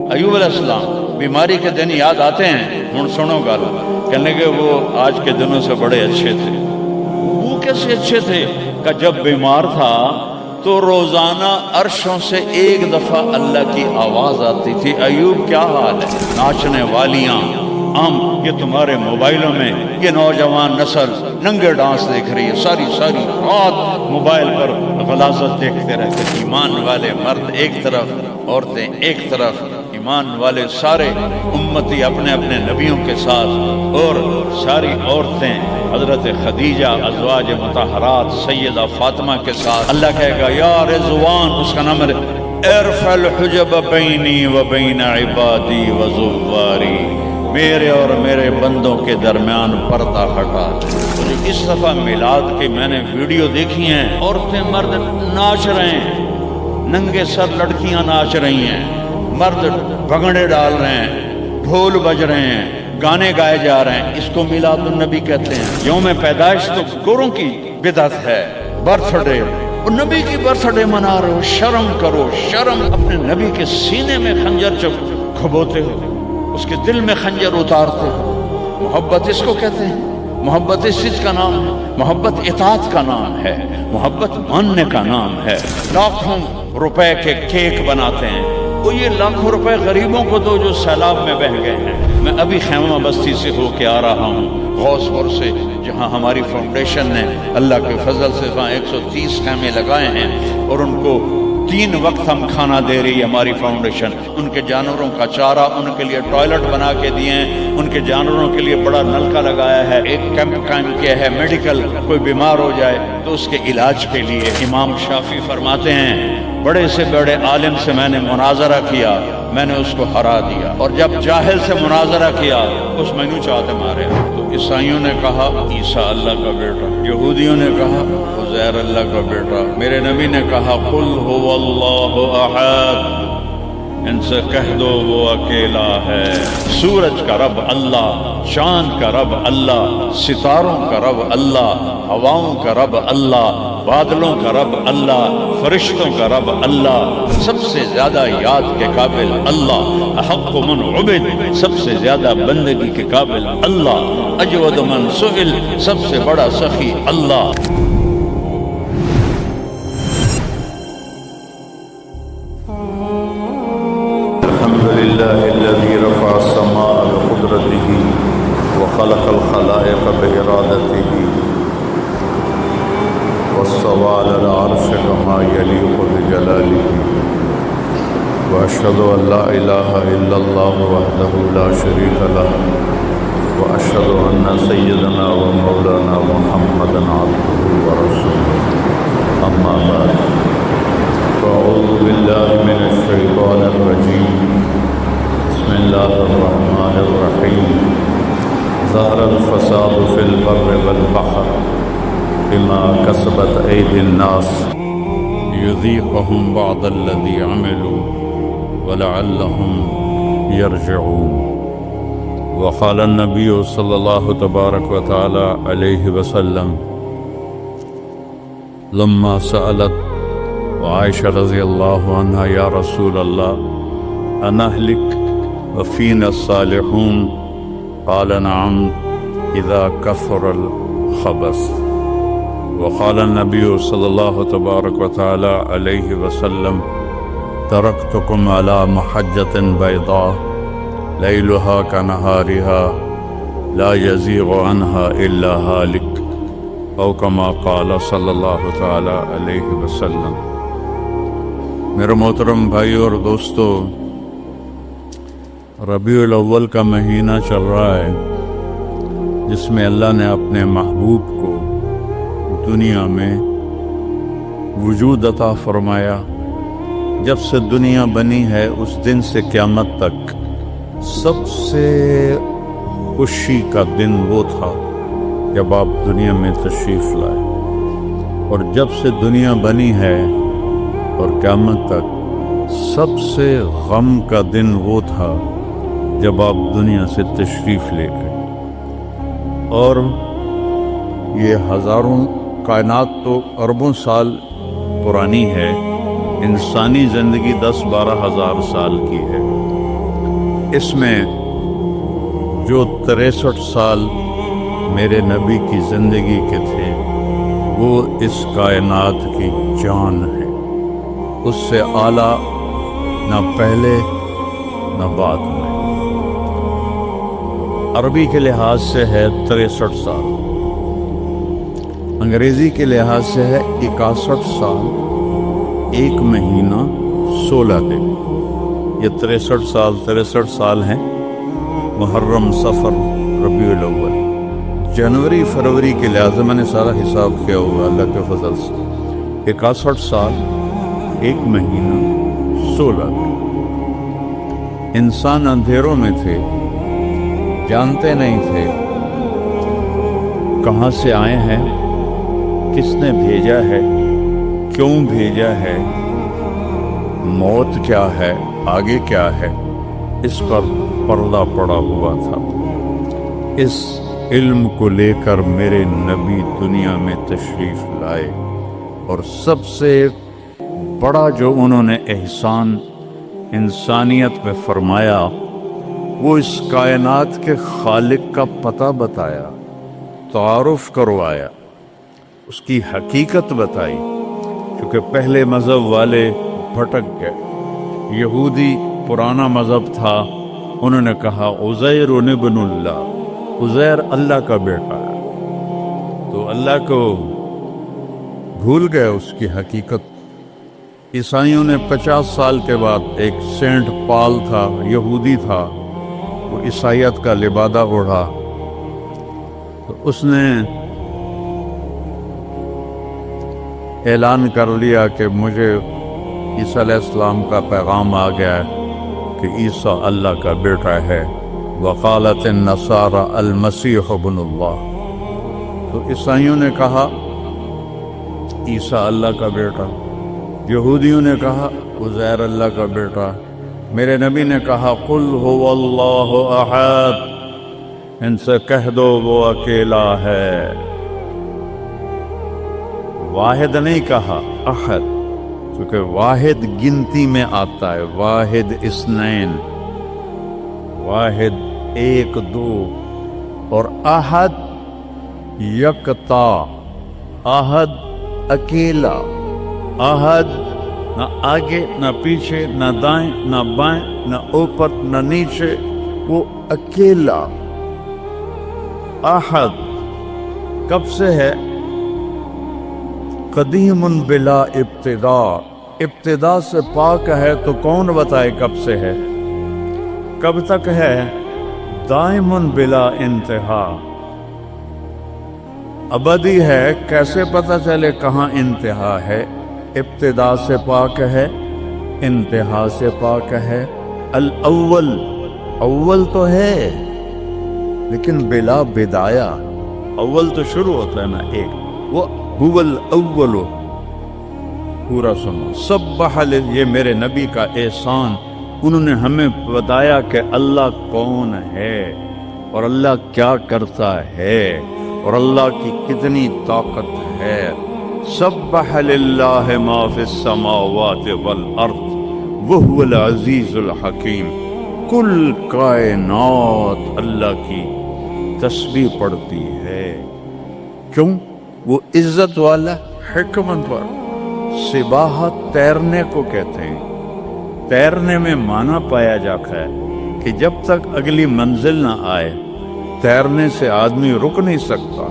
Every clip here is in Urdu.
ایوب علیہ السلام بیماری کے دن یاد آتے ہیں، ہن سنو گل، کہنے کہ وہ آج کے دنوں سے بڑے اچھے تھے۔ وہ کیسے اچھے تھے کہ جب بیمار تھا تو روزانہ عرشوں سے ایک دفعہ اللہ کی آواز آتی تھی، ایوب کیا حال ہے؟ ناچنے والیاں یہ تمہارے موبائلوں میں یہ نوجوان نسل ننگے ڈانس دیکھ رہی ہے، ساری رات موبائل پر غلاظت دیکھتے رہتے۔ ایمان والے مرد ایک طرف، عورتیں ایک طرف، ایمان والے سارے امتی اپنے اپنے نبیوں کے ساتھ، اور ساری عورتیں حضرت خدیجہ ازواج مطہرات سیدہ فاطمہ کے ساتھ۔ اللہ کہے گا یا رضوان، اس کا نام ہے ارفع الحجب بینی و بین عبادی و زواری، میرے اور میرے بندوں کے درمیان پردہ ہٹا۔ مجھے اس دفعہ میلاد کی میں نے ویڈیو دیکھی ہیں، عورتیں مرد ناچ رہے ہیں، ننگے سر لڑکیاں ناچ رہی ہیں، مرد بھنگڑے ڈال رہے ہیں، ڈھول بج رہے ہیں، گانے گائے جا رہے ہیں۔ اس کو میلاد النبی کہتے ہیں۔ یوم پیدائش تو گوروں کی بدعت ہے، برتھ ڈے، اور نبی کی برتھ ڈے منا رہے ہو، شرم کرو، شرم۔ اپنے نبی کے سینے میں خنجر جب کھبوتے ہو، اس کے دل میں خنجر اتارتے ہو، محبت اس کو کہتے ہیں۔ محبت اس چیز کا نام ہے، محبت اطاعت کا نام ہے، محبت ماننے کا نام ہے۔ لاکھوں روپے کے کیک بناتے ہیں، وہ یہ لاکھوں روپے غریبوں کو دو جو سیلاب میں بہہ گئے ہیں۔ میں ابھی خیمہ بستی سے ہو کے آ رہا ہوں، غوث پور سے، جہاں ہماری فاؤنڈیشن نے اللہ کے فضل سے 130 خیمے لگائے ہیں، اور ان کو 3 وقت ہم کھانا دے رہی ہے ہماری فاؤنڈیشن۔ ان کے جانوروں کا چارہ، ان کے لیے ٹوائلٹ بنا کے دیے ہیں، ان کے جانوروں کے لیے بڑا نلکا لگایا ہے، ایک کیمپ قائم کیا ہے میڈیکل، کوئی بیمار ہو جائے تو اس کے علاج کے لیے۔ امام شافعی فرماتے ہیں بڑے سے بڑے عالم سے میں نے مناظرہ کیا، میں نے اس کو ہرا دیا، اور جب جاہل سے مناظرہ کیا اس میں نو چاہتے مارے۔ تو عیسائیوں نے کہا عیسیٰ اللہ کا بیٹا، یہودیوں نے کہا عزیر اللہ کا بیٹا، میرے نبی نے کہا قل هو اللہ احد، ان سے کہہ دو وہ اکیلا ہے۔ سورج کا رب اللہ، چاند کا رب اللہ، ستاروں کا رب اللہ، ہواؤں کا رب اللہ، بادلوں کا رب اللہ، فرشتوں کا رب اللہ، سب سے زیادہ یاد کے قابل اللہ، احق من عبد، سب سے زیادہ بندگی کے قابل اللہ، اجود من سئل، سب سے بڑا سخی اللہ۔ الحمدللہ الذی رفع السماء بقدرته وخلق الخلائق بإرادته واستوى على العرش كما يليق بجلاله، وأشهد أن لا إله إلا الله وحده لا شريك له، وأشهد أن سيدنا ومولانا محمدا عبده ورسوله، أما بعد، فأعوذ بالله من الشيطان الرجيم، بسم الله الرحمن الرحيم، ظهر الفساد في البر والبحر بما كسبت أيدي الناس ليذيقهم بعض الذي عملوا ولعلهم يرجعون۔ وقال النبي صلى الله تبارك وتعالى عليه وسلم لما سألت عائشة رضي الله عنها يا رسول الله أنهلك وفينا الصالحون؟ قال نعم إذا كثر الخبث۔ وقال النبي صلى الله تبارك وتعالى عليه وسلم تركتكم على محجة بيضاء ليلها كنهارها لا يزيغ عنها إلا هالك، أو كما قال صلى الله تعالى عليه وسلم۔ میرے محترم بھائی اور دوستو، ربیع الاول کا مہینہ چل رہا ہے، جس میں اللہ نے اپنے محبوب کو دنیا میں وجود عطا فرمایا۔ جب سے دنیا بنی ہے اس دن سے قیامت تک سب سے خوشی کا دن وہ تھا جب آپ دنیا میں تشریف لائے، اور جب سے دنیا بنی ہے اور قیامت تک سب سے غم کا دن وہ تھا جب آپ دنیا سے تشریف لے گئے۔ اور یہ ہزاروں کائنات تو اربوں سال پرانی ہے، انسانی زندگی 10-12 ہزار سال کی ہے۔ اس میں جو 63 سال میرے نبی کی زندگی کے تھے وہ اس کائنات کی جان ہے، اس سے اعلیٰ نہ پہلے نہ بعد میں۔ عربی کے لحاظ سے ہے 63 سال، انگریزی کے لحاظ سے ہے 61 سال 1 مہینہ 16 دن۔ یہ 63 سال ہیں، محرم، صفر، ربیع الاول، جنوری فروری کے لحاظ سے میں نے سارا حساب کیا ہوگا اللہ کے فضل سے، 61 سال 1 مہینہ 16 دن۔ انسان اندھیروں میں تھے، جانتے نہیں تھے کہاں سے آئے ہیں، کس نے بھیجا ہے، کیوں بھیجا ہے، موت کیا ہے، آگے کیا ہے، اس پر پردہ پڑا ہوا تھا۔ اس علم کو لے کر میرے نبی دنیا میں تشریف لائے، اور سب سے بڑا جو انہوں نے احسان انسانیت میں فرمایا وہ اس کائنات کے خالق کا پتہ بتایا، تعارف کروایا، اس کی حقیقت بتائی۔ کیونکہ پہلے مذہب والے بھٹک گئے، یہودی پرانا مذہب تھا، انہوں نے کہا عزیر ابن اللہ، عزیر اللہ کا بیٹا ہے، تو اللہ کو بھول گئے اس کی حقیقت۔ عیسائیوں نے 50 سال کے بعد، ایک سینٹ پال تھا، یہودی تھا، وہ عیسائیت کا لبادہ اوڑھا، تو اس نے اعلان کر لیا کہ مجھے عیسیٰ علیہ السلام کا پیغام آ گیا ہے کہ عیسیٰ اللہ کا بیٹا ہے۔ وقالت النصارى المسیح ابن اللہ، تو عیسائیوں نے کہا عیسیٰ اللہ کا بیٹا، یہودیوں نے کہا عزیر اللہ کا بیٹا، میرے نبی نے کہا قل هو اللہ احد، ان سے کہہ دو وہ اکیلا ہے، واحد نہیں کہا، احد، کیونکہ واحد گنتی میں آتا ہے، واحد اثنین، واحد 1 2، اور احد یکتا، احد اکیلا، احد نہ آگے نہ پیچھے نہ دائیں نہ بائیں نہ اوپر نہ نیچے، وہ اکیلا احد۔ کب سے ہے؟ قدیم بلا ابتدا، ابتدا سے پاک ہے، تو کون بتائے کب سے ہے، کب تک ہے؟ دائم بلا انتہا، ابدی ہے، کیسے پتہ چلے کہاں انتہا ہے؟ ابتدا سے پاک ہے، انتہا سے پاک ہے۔ الاول، اول تو ہے لیکن بلا بدایا، اول تو شروع ہوتا ہے نا ایک، وہ هو الاول، پورا سنو۔ سبح، یہ میرے نبی کا احسان، انہوں نے ہمیں بتایا کہ اللہ کون ہے اور اللہ کیا کرتا ہے اور اللہ کی کتنی طاقت ہے۔ سبح للہ ما فی السماوات والارض وہو العزیز الحکیم، کل کائنات اللہ کی تسبیح پڑھتی ہے، کیوں؟ وہ عزت والا، حکمت پر۔ سباحت تیرنے کو کہتے ہیں، تیرنے میں معنی پایا جاتا ہے کہ جب تک اگلی منزل نہ آئے تیرنے سے آدمی رک نہیں سکتا،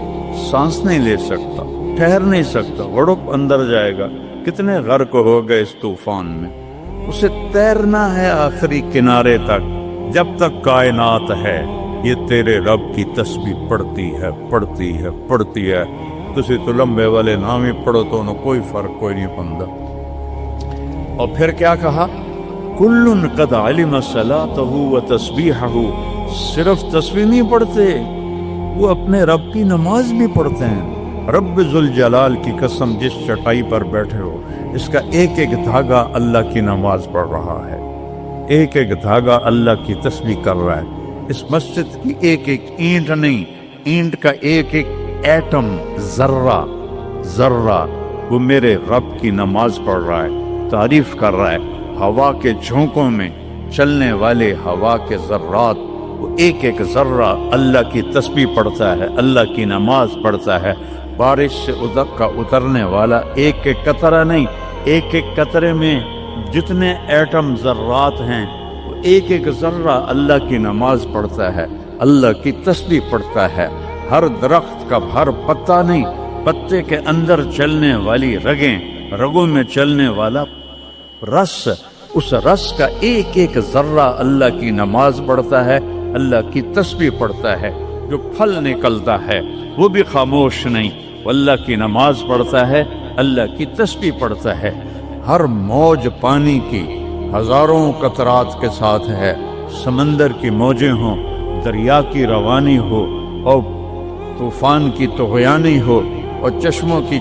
سانس نہیں لے سکتا، ٹھہر نہیں سکتا، غڑپ اندر جائے گا۔ کتنے غرق ہو گئے اس طوفان میں، اسے تیرنا ہے آخری کنارے تک۔ جب تک کائنات ہے یہ تیرے رب کی تسبیح پڑھتی ہے، پڑھتی ہے، پڑھتی ہے۔ تسی تو لمبے والے نام ہی پڑھو تو انہوں کوئی فرق کوئی نہیں پندہ۔ اور پھر کیا کہا؟ کل قد علم صلاتہ و تسبیحہ، صرف تسبیح نہیں پڑھتے، وہ اپنے رب کی نماز بھی پڑھتے ہیں۔ رب ذوالجلال کی قسم، جس چٹائی پر بیٹھے ہو، اس کا ایک ایک دھاگا اللہ کی نماز پڑھ رہا ہے، ایک ایک دھاگا اللہ کی تسبیح کر رہا ہے۔ اس مسجد کی ایک ایک اینٹ نہیں، اینٹ کا ایک ایک ایٹم، ذرہ ذرہ، وہ میرے رب کی نماز پڑھ رہا ہے، تعریف کر رہا ہے۔ ہوا کے جھونکوں میں چلنے والے ہوا کے ذرات، وہ ایک ایک ذرہ اللہ کی تسبیح پڑھتا ہے، اللہ کی نماز پڑھتا ہے۔ بارش سے کا اترنے والا ایک ایک قطرہ نہیں، ایک ایک قطرے میں جتنے ایٹم ذرات ہیں، وہ ایک ایک ذرہ اللہ کی نماز پڑھتا ہے، اللہ کی تسبیح پڑھتا ہے۔ ہر درخت کا ہر پتا نہیں، پتے کے اندر چلنے والی رگیں، رگوں میں چلنے والا رس، اس رس کا ایک ایک ذرہ اللہ کی نماز پڑھتا ہے، اللہ کی تسبیح پڑھتا ہے۔ جو پھل نکلتا ہے وہ بھی خاموش نہیں، وہ اللہ کی نماز پڑھتا ہے، اللہ کی تسبیح پڑھتا ہے۔ ہر موج پانی کی ہزاروں قطرات کے ساتھ ہے، سمندر کی موجیں ہوں، دریا کی روانی ہو، اور طوفان کی طغیانی ہو، اور چشموں کی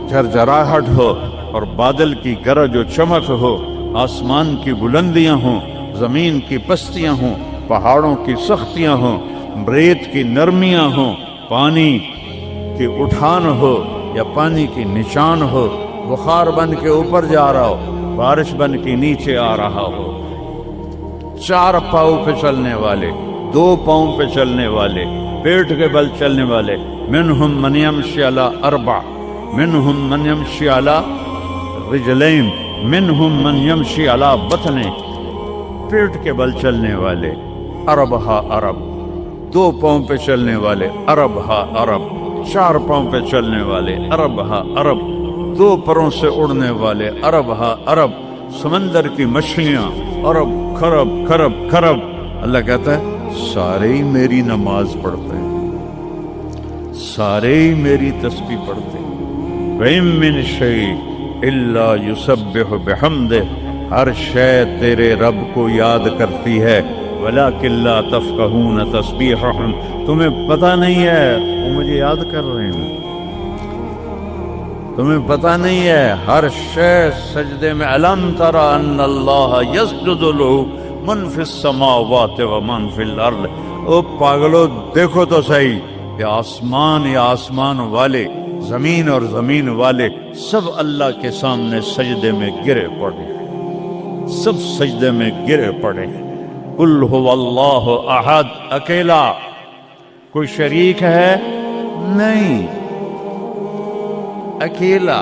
جھرجھراہٹ ہو، اور بادل کی گرج و چمک ہو، آسمان کی بلندیاں ہوں، زمین کی پستیاں ہوں، پہاڑوں کی سختیاں ہوں، ریت کی نرمیاں ہوں، پانی کی اٹھان ہو یا پانی کی نشان ہو، بخار بن کے اوپر جا رہا ہو، بارش بن کے نیچے آ رہا ہو، چار پاؤں پہ چلنے والے، دو پاؤں پہ چلنے والے، پیٹ کے بل چلنے والے، منہم من یمشی علی اربع، منہم من یمشی علی رجلین، منہم من یمشی علی بطن، پیٹ کے بل چلنے والے، عرب ہا عرب، دو پاؤں پہ چلنے والے، عرب ہا عرب، چار پاؤں پہ چلنے والے، عرب ہا عرب، دو پروں سے اڑنے والے، عرب ہا عرب، سمندر کی مچھلیاں، عرب خرب خرب خرب۔ اللہ کہتا ہے سارے ہی میری نماز پڑھتے ہیں، سارے ہی میری تسبیح پڑھتے ہیں۔ وَإِن مِّن شَيْءٍ إِلَّا يُسَبِّحُ بِحَمْدِهِ، ہر شے تیرے رب کو یاد کرتی ہے، وَلَٰكِن لَّا تَفْقَهُونَ تَسْبِيحَهُمْ، تمہیں پتہ نہیں ہے وہ مجھے یاد کر رہے ہیں، تمہیں پتہ نہیں ہے۔ ہر شے سجدے میں، أَلَمْ تَرَ أَنَّ اللَّهَ يَسْجُدُ لَهُ مَن فِي السَّمَاوَاتِ وَمَن فِي الْأَرْضِ، او پاگلو دیکھو تو صحیح، یہ آسمان یا آسمان والے، زمین اور زمین والے، سب اللہ کے سامنے سجدے میں گرے پڑے، سب سجدے میں گرے پڑے۔ قل هو اللہ احد، اکیلا، کوئی شریک ہے نہیں، اکیلا،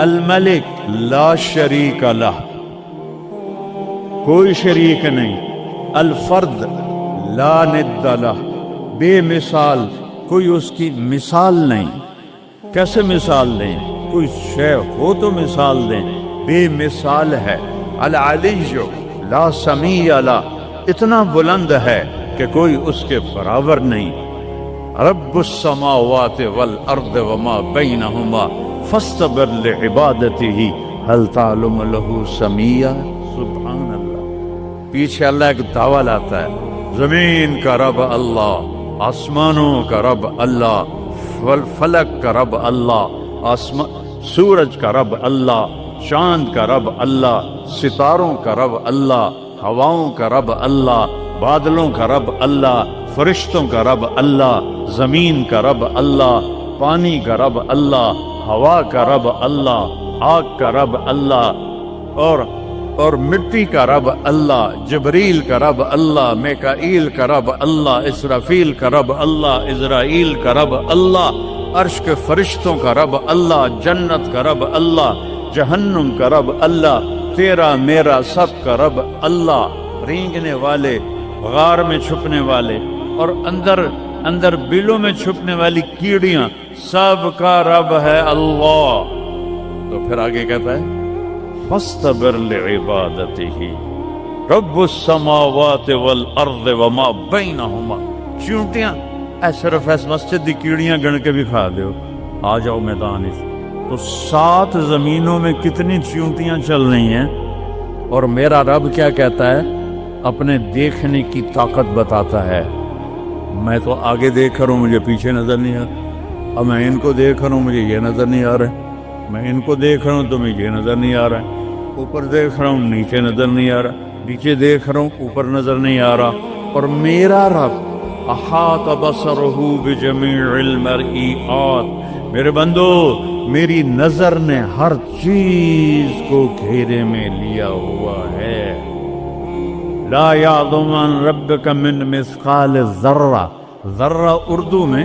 الملک لا شریک لہ، کوئی شریک نہیں، الفرد لا ند لہ، بے مثال، کوئی اس کی مثال نہیں۔ کیسے مثال دیں؟ کوئی شے ہو تو مثال دیں، بے مثال ہے۔ العلی لا سمیع لہ، اتنا بلند ہے کہ کوئی اس کے برابر نہیں۔ رب السماوات والارض وما بینہما فاستبر لعبادتہ هل تعلم له سمیع، سبحان اللہ۔ پیچھے اللہ ایک دعویٰ لاتا ہے، زمین کا رب اللہ، آسمانوں کا رب اللہ، فلک کا رب اللہ، سورج کا رب اللہ، چاند کا رب اللہ، ستاروں کا رب اللہ، ہواؤں کا رب اللہ، بادلوں کا رب اللہ، فرشتوں کا رب اللہ، زمین کا رب اللہ، پانی کا رب اللہ، ہوا کا رب اللہ، آگ کا رب اللہ، اور مٹی کا رب اللہ، جبریل کا رب اللہ، میکائیل کا رب اللہ، اسرافیل کا رب اللہ، عزرائیل کا رب اللہ، عرش کے فرشتوں کا رب اللہ، جنت کا رب اللہ، جہنم کا رب اللہ، تیرا میرا سب کا رب اللہ، رینگنے والے، غار میں چھپنے والے، اور اندر بلوں میں چھپنے والی کیڑیاں، سب کا رب ہے اللہ۔ تو پھر آگے کہتا ہے فاستبر لعبادتہ رب السماوات والارض وما بینہما، چیونٹیاں صرف ایس مسجد دی کیڑیاں گن کے بھی کھا دیو، آ جاؤ میدان اس۔ تو 7 زمینوں میں کتنی چیونٹیاں چل رہی ہیں، اور میرا رب کیا کہتا ہے؟ اپنے دیکھنے کی طاقت بتاتا ہے۔ میں تو آگے دیکھ رہا ہوں، مجھے پیچھے نظر نہیں آ رہا، اب میں ان کو دیکھ رہا ہوں، مجھے یہ نظر نہیں آ رہا ہے، میں ان کو دیکھ رہا ہوں تو مجھے یہ نظر نہیں آ رہا ہے، اوپر دیکھ رہا ہوں نیچے نظر نہیں آ رہا، نیچے دیکھ رہا ہوں اوپر نظر نہیں آ رہا۔ اور میرا رب احاط بصرہ بجمیع المرئیات، میرے بندو میری نظر نے ہر چیز کو گھیرے میں لیا ہوا ہے، لا یعظم عن ربک من مثقال ذرہ، ذرہ اردو میں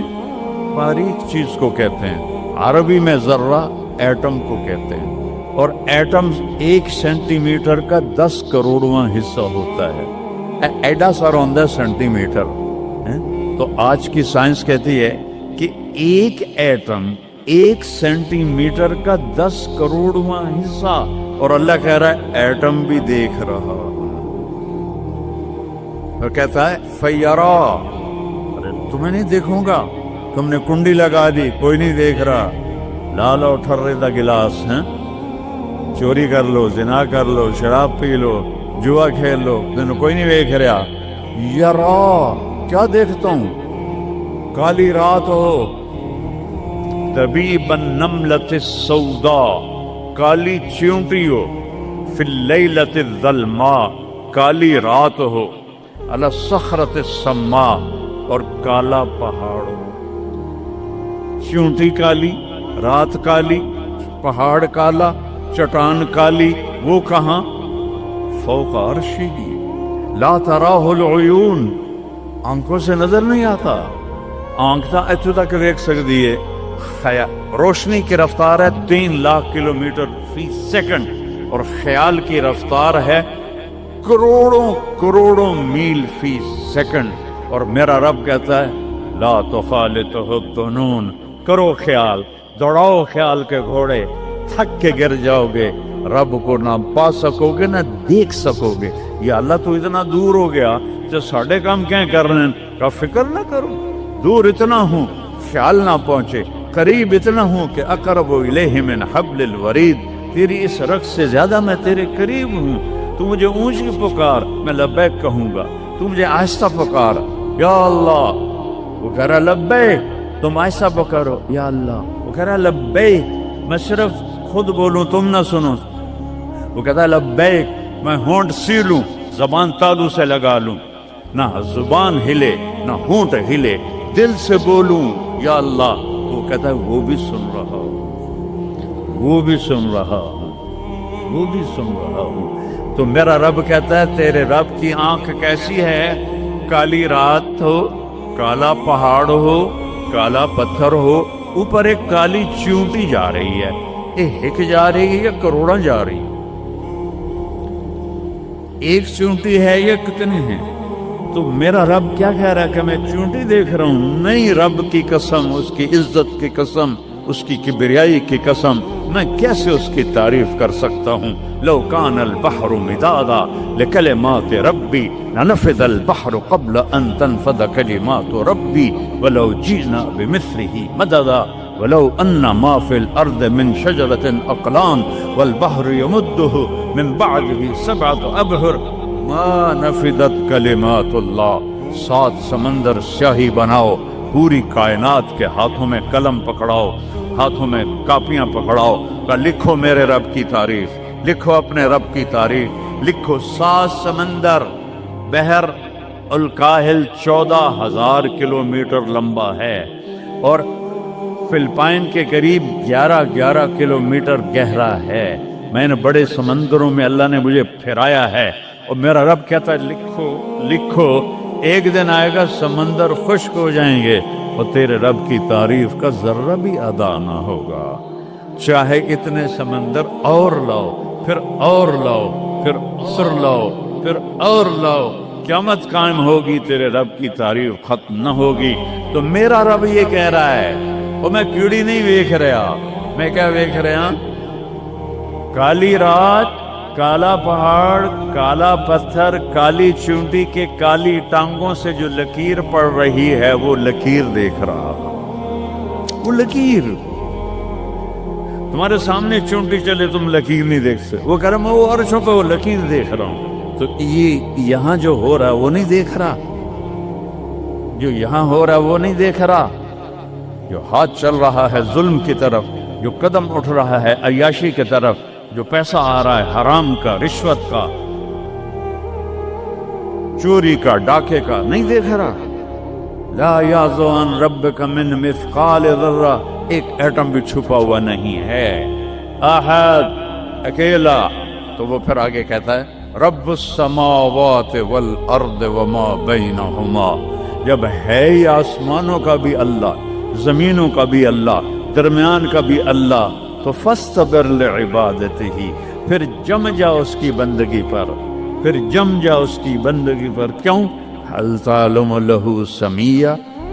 باریک چیز کو کہتے ہیں، عربی میں ذرہ ایٹم کو کہتے ہیں، اور ایٹم 1 سینٹی میٹر کا 10 کروڑواں حصہ ہوتا ہے، ایڈا سارا ہوتا سینٹی میٹر۔ تو آج کی سائنس کہتی ہے کہ ایک ایٹم 1 سینٹی میٹر کا 10 کروڑواں حصہ، اور اللہ کہہ رہا ہے ایٹم بھی دیکھ رہا، اور کہتا ہے فیرا، ارے تمہیں نہیں دیکھوں گا، تم نے کنڈی لگا دی کوئی نہیں دیکھ رہا، لا لو ٹھرے دا گلاس ہیں، چوری کر لو، زنا کر لو، شراب پی لو، جوا کھیل لو، تمہیں کوئی نہیں دیکھ رہا، یرا کیا دیکھتا ہوں، کالی رات ہو، طبیب النملۃ السوداء، کالی چیونٹی ہو، فی اللیلۃ الظلماء، کالی رات ہو، علی الصخرۃ السماء، اور کالا پہاڑ ہو، چیونٹی کالی، رات کالی، پہاڑ کالا، چٹان کالی، وہ کہاں؟ فوق عرشہ، لا تراہ العیون، آنکھوں سے نظر نہیں آتا، آنکھ تا اتو تک دیکھ سکتی ہے، روشنی کی رفتار ہے 3 لاکھ کلومیٹر فی سیکنڈ، اور خیال کی رفتار ہے کروڑوں کروڑوں میل فی سیکنڈ، اور میرا رب کہتا ہے لا تخالطہ الظنون، کرو خیال، دوڑاؤ خیال کے گھوڑے، تھک کے گر جاؤ گے، رب کو نہ پا سکو گے نہ دیکھ سکو گے، یا اللہ تو اتنا دور ہو گیا جو ساڑھے کام کیا کر رہے ہیں، کا فکر نہ کرو، دور اتنا ہوں خیال نہ پہنچے، قریب اتنا ہوں کہ اقرب الیہ من حبل الورید، تیری اس رگ سے زیادہ میں تیرے قریب ہوں، تو مجھے اونچی پکار میں لبیک کہوں گا، تو مجھے آہستہ پکار یا اللہ، وہ کہہ رہا لبیک، تم آہستہ پکارو یا اللہ، وہ کہہ رہا لبیک، میں صرف خود بولوں تم نہ سنو، وہ کہتا ہے لبیک، میں ہونٹ سیلوں، زبان تالو سے لگا لوں، نہ زبان ہلے نہ ہونٹ ہلے، دل سے بولوں یا اللہ، تو وہ کہتا ہے وہ بھی سن رہا ہوں، وہ بھی سن رہا ہوں، وہ بھی سن رہا ہوں۔ تو میرا رب کہتا ہے تیرے رب کی آنکھ کیسی ہے؟ کالی رات ہو، کالا پہاڑ ہو، کالا پتھر ہو، اوپر ایک کالی چیونٹی جا رہی ہے، ایک جا رہی ہے یا کروڑاں جا رہی ہے؟ ایک چیونٹی ہے یا کتنی ہیں؟ تو میرا رب کیا کہہ رہا ہے کہ میں چیونٹی دیکھ رہا ہوں؟ نہیں، رب کی قسم، اس کی عزت کی قسم، اس کی کبریائی کی قسم، میں کیسے اس کی تعریف کر سکتا ہوں؟ لو کان البحر مدادا لکلمات ربی لنفد البحر قبل ان تنفد کلمات ربی ولو جئنا بمثله مددا ولو ان ما في الارض من شجرة اقلام والبحر يمده من بعده 7 ابحر ما نفدت کلمات اللہ۔ 7 سمندر سیاہی بناؤ، پوری کائنات کے ہاتھوں میں قلم پکڑاؤ، ہاتھوں میں کاپیاں پکڑاؤ، کہ لکھو میرے رب کی تعریف، لکھو اپنے رب کی تعریف، لکھو۔ 7 سمندر، بحر الکاہل 14,000 کلومیٹر لمبا ہے، اور فلپائن کے قریب 11 کلومیٹر گہرا ہے۔ میں نے بڑے سمندروں میں اللہ نے مجھے پھرایا ہے، اور میرا رب کہتا ہے لکھو لکھو، ایک دن آئے گا سمندر خشک ہو جائیں گے اور تیرے رب کی تعریف کا ذرہ بھی ادا نہ ہوگا، چاہے اتنے سمندر اور لاؤ، پھر اور لاؤ، پھر اور لاؤ، پھر اور لاؤ، قیامت قائم ہوگی، تیرے رب کی تعریف ختم نہ ہوگی۔ تو میرا رب یہ کہہ رہا ہے، اور میں کیڑی نہیں دیکھ رہا، میں کیا دیکھ رہا؟ کالی رات، کالا پہاڑ، کالا پتھر، کالی چونٹی کے کالی ٹانگوں سے جو لکیر پڑ رہی ہے وہ لکیر دیکھ رہا، وہ لکیر تمہارے سامنے چونٹی چلے تم لکیر نہیں دیکھ سکتے، وہ کہہ رہا میں وہ عرشوں پہ وہ لکیر دیکھ رہا ہوں۔ تو یہ یہاں جو ہو رہا ہے وہ نہیں دیکھ رہا، جو یہاں ہو رہا ہے وہ نہیں دیکھ رہا، جو ہاتھ چل رہا ہے ظلم کی طرف، جو قدم اٹھ رہا ہے عیاشی کی طرف، جو پیسہ آ رہا ہے حرام کا، رشوت کا، چوری کا، ڈاکے کا، نہیں دیکھ رہا۔ لا یعزو عن ربک من مثقال ذرہ، ایک ایٹم بھی چھپا ہوا نہیں ہے، احد، اکیلا۔ تو وہ پھر آگے کہتا ہے رب السماوات والارض وما بینہما، جب ہے ہی آسمانوں کا بھی اللہ، زمینوں کا بھی اللہ، درمیان کا بھی اللہ، تو فاستبر لعبادتہ، پھر جم جا اس کی بندگی پر، پھر جم جا اس کی بندگی پر۔ کیوں؟ حل تعلم لہ سمیہ،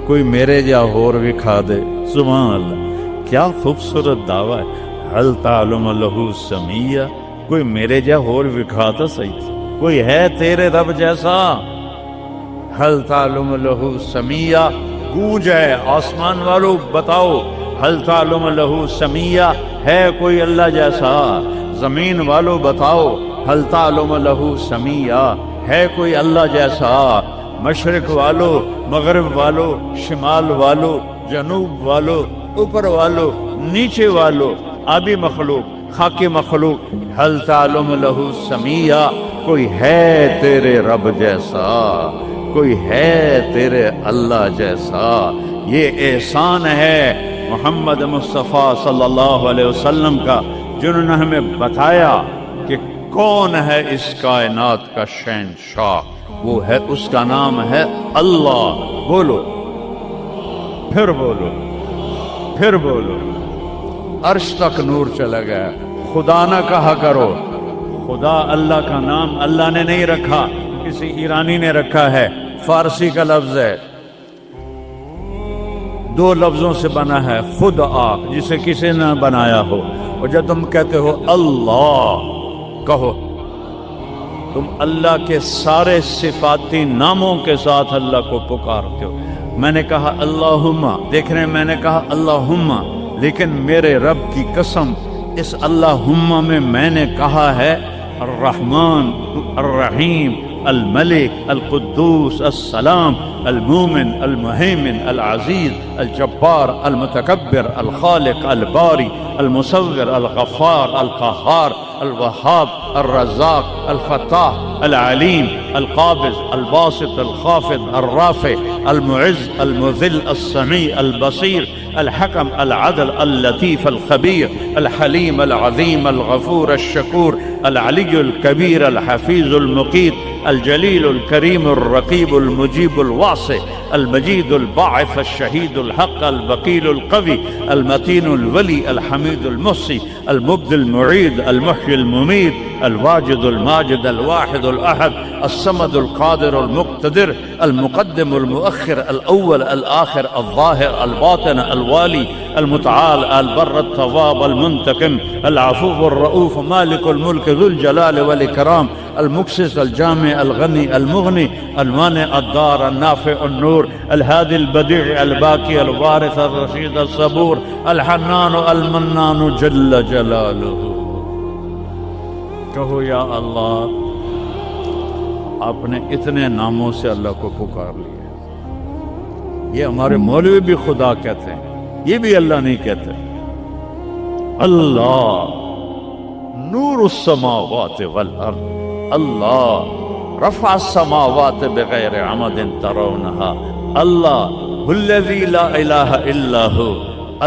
کوئی میرے جا ہور وکھا دے۔ سبحان اللہ، کیا خوبصورت دعویٰ ہے، حل تعلم لہ سمیہ، کوئی میرے جا ہور وکھا تو صحیح، کوئی ہے تیرے رب جیسا؟ حل تعلم لہ سمیہ، گونج ہے آسمان والو بتاؤ، حل تعلم لہ سمیہ، ہے کوئی اللہ جیسا؟ زمین والو بتاؤ، حل تعلم لہ سمیہ، ہے کوئی اللہ جیسا؟ مشرق والو، مغرب والو، شمال والو، جنوب والو، اوپر والو، نیچے والو، آبی مخلوق، خاکی مخلوق، حل تعلم لہ سمیہ، کوئی ہے تیرے رب جیسا؟ کوئی ہے تیرے اللہ جیسا؟ یہ احسان ہے محمد مصطفیٰ صلی اللہ علیہ وسلم کا، جنہوں نے ہمیں بتایا کہ کون ہے اس کائنات کا شہنشاہ، وہ ہے، اس کا نام ہے اللہ۔ بولو، پھر بولو، پھر بولو، عرش تک نور چلا گیا۔ خدا نہ کہا کرو، خدا اللہ کا نام اللہ نے نہیں رکھا، کسی ایرانی نے رکھا ہے، فارسی کا لفظ ہے، دو لفظوں سے بنا ہے، خدا جسے کسی نے بنایا ہو، اور جب تم کہتے ہو اللہ کہو، تم اللہ کے سارے صفاتی ناموں کے ساتھ اللہ کو پکارتے ہو۔ میں نے کہا اللہم، دیکھ رہے ہیں میں نے کہا اللہم، لیکن میرے رب کی قسم اس اللہم میں نے کہا ہے الرحمن الرحیم الملک القدوس السلام المومن المہیمن العزیز الجبار المتکبر الخالق الباری المصور الغفار القہار الوہاب الرزاق الفتاح العلیم القابض الباسط الخافض الرافع المعز المذل السمیع البصیر الحکم العدل اللطیف الخبیر الحلیم العظیم الغفور الشکور العلی الکبیر الحفیظ المقیت الجلیل الکریم الرقیب المجیب الواسع المجید الباعث الشہید الحق الوکیل القوی المتین الولی الحمید المحصی المبدی المعید المحیی الممید الواجد الماجد الواحد الأحد الصمد القادر المقتدر المقدم المؤخر الأول الآخر الظاهر الباطن الوالي المتعال البر التواب المنتقم العفو الرؤوف مالك الملك ذو الجلال والإكرام المقسط الجامع الغني المغني المانع الدار النافع النور الهادي البديع الباقي الوارث الرشيد الصبور الحنان المنان جل جلاله۔ کہو یا اللہ، آپ نے اتنے ناموں سے اللہ کو پکار لیا۔ یہ ہمارے مولوی بھی خدا کہتے ہیں، یہ بھی اللہ نہیں کہتے۔ اللہ نور السماوات والارض، اللہ رفع السماوات بغیر عمد ترونها، اللہ الذی لا الہ الا ہو،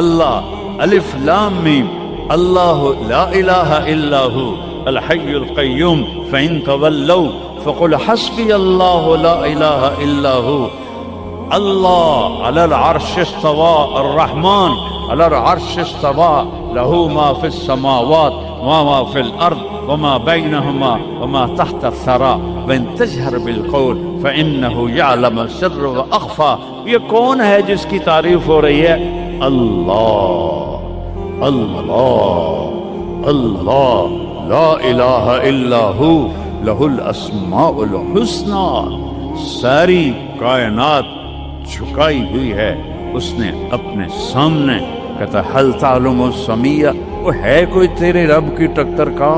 اللہ الف لام میم، اللہ لا الہ الا ہو الحی القیوم فإن تولوا فقل حسبی اللہ لا الہ الا ہو۔ اللہ علی العرش استوى، الرحمن علی العرش استوى، له ما في السماوات وما في الأرض وما بينهما وما تحت الثرى وإن تجهر بالقول فإنه يعلم السر وأخفى۔ یہ کون ہے جس کی تعریف ہو رہی ہے؟ اللہ، اللہ، اللہ، لا الہ الا ہو لہ الاسماء الحسنی۔ ساری کائنات جھکائی ہوئی ہے اس نے اپنے سامنے۔ کہتا حل تعلم السمیہ، وہ ہے کوئی تیرے رب کی ٹکر کا؟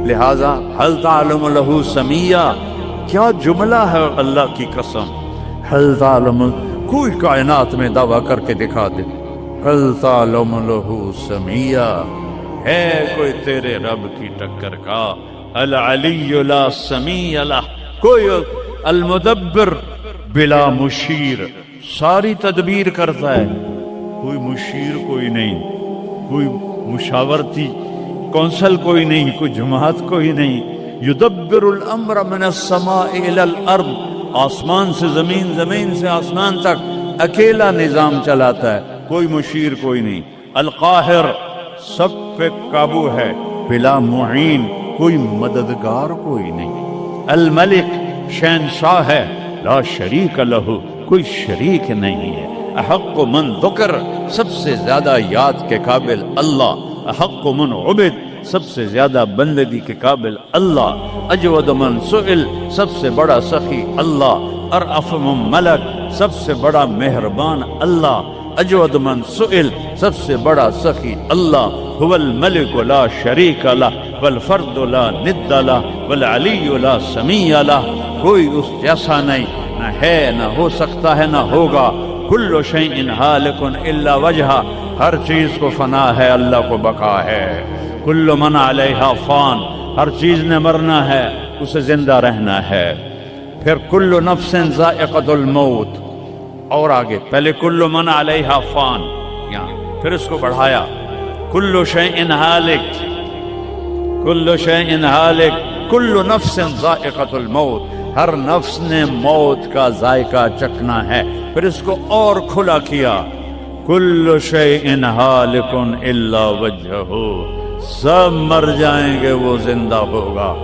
لہذا حل تعلم لہ سمیہ، کیا جملہ ہے اللہ کی قسم۔ حل تعلم، کوئی کائنات میں دعویٰ کر کے دکھا دے حل تعلم لہ سمیہ، ہے کوئی تیرے رب کی ٹکر کا؟ العلی لا سمیع لہ، کوئی المدبر بلا مشیر، ساری تدبیر کرتا ہے، کوئی مشیر کوئی نہیں، کوئی مشاورتی کونسل کوئی نہیں، کوئی جماعت کوئی نہیں، یدبر الامر من السماء الى الارض، آسمان سے زمین، زمین سے آسمان تک اکیلا نظام چلاتا ہے، کوئی مشیر کوئی نہیں۔ القاہر، سب پہ قابو ہے، بلا معین، کوئی مددگار کوئی نہیں۔ الملک، شہنشاہ ہے، لا شریک لہ، کوئی شریک نہیں ہے۔ احق من ذکر، سب سے زیادہ یاد کے قابل اللہ۔ احق من عبد، سب سے زیادہ بندگی کے قابل اللہ۔ اجود من سئل، سب سے بڑا سخی اللہ۔ ارأف من ملک، سب سے بڑا مہربان اللہ۔ اجود من سئل، سب سے بڑا سخی اللہ۔ هو الملک لا شریک لہ والفرد لا ند لہ والعلی لا سمیع لہ، کوئی اس جیسا نہیں، نہ ہے، نہ ہو سکتا ہے، نہ ہوگا۔ کل شیء ہالک الا وجہہ، ہر چیز کو فنا ہے، اللہ کو بقا ہے۔ کل من علیہا فان، ہر چیز نے مرنا ہے، اسے زندہ رہنا ہے۔ پھر کل نفس ذائقۃ الموت، اور آگے پہلے کل من علیہا فان، یہاں پھر اس کو بڑھایا، کل شیء ہالک، کل شیء ہالک، کل نفس ذائقۃ الموت، ہر نفس نے موت کا ذائقہ چکھنا ہے۔ پھر اس کو اور کھلا کیا، کل شیء ہالک الا وجہہ، سب مر جائیں گے، وہ زندہ ہوگا۔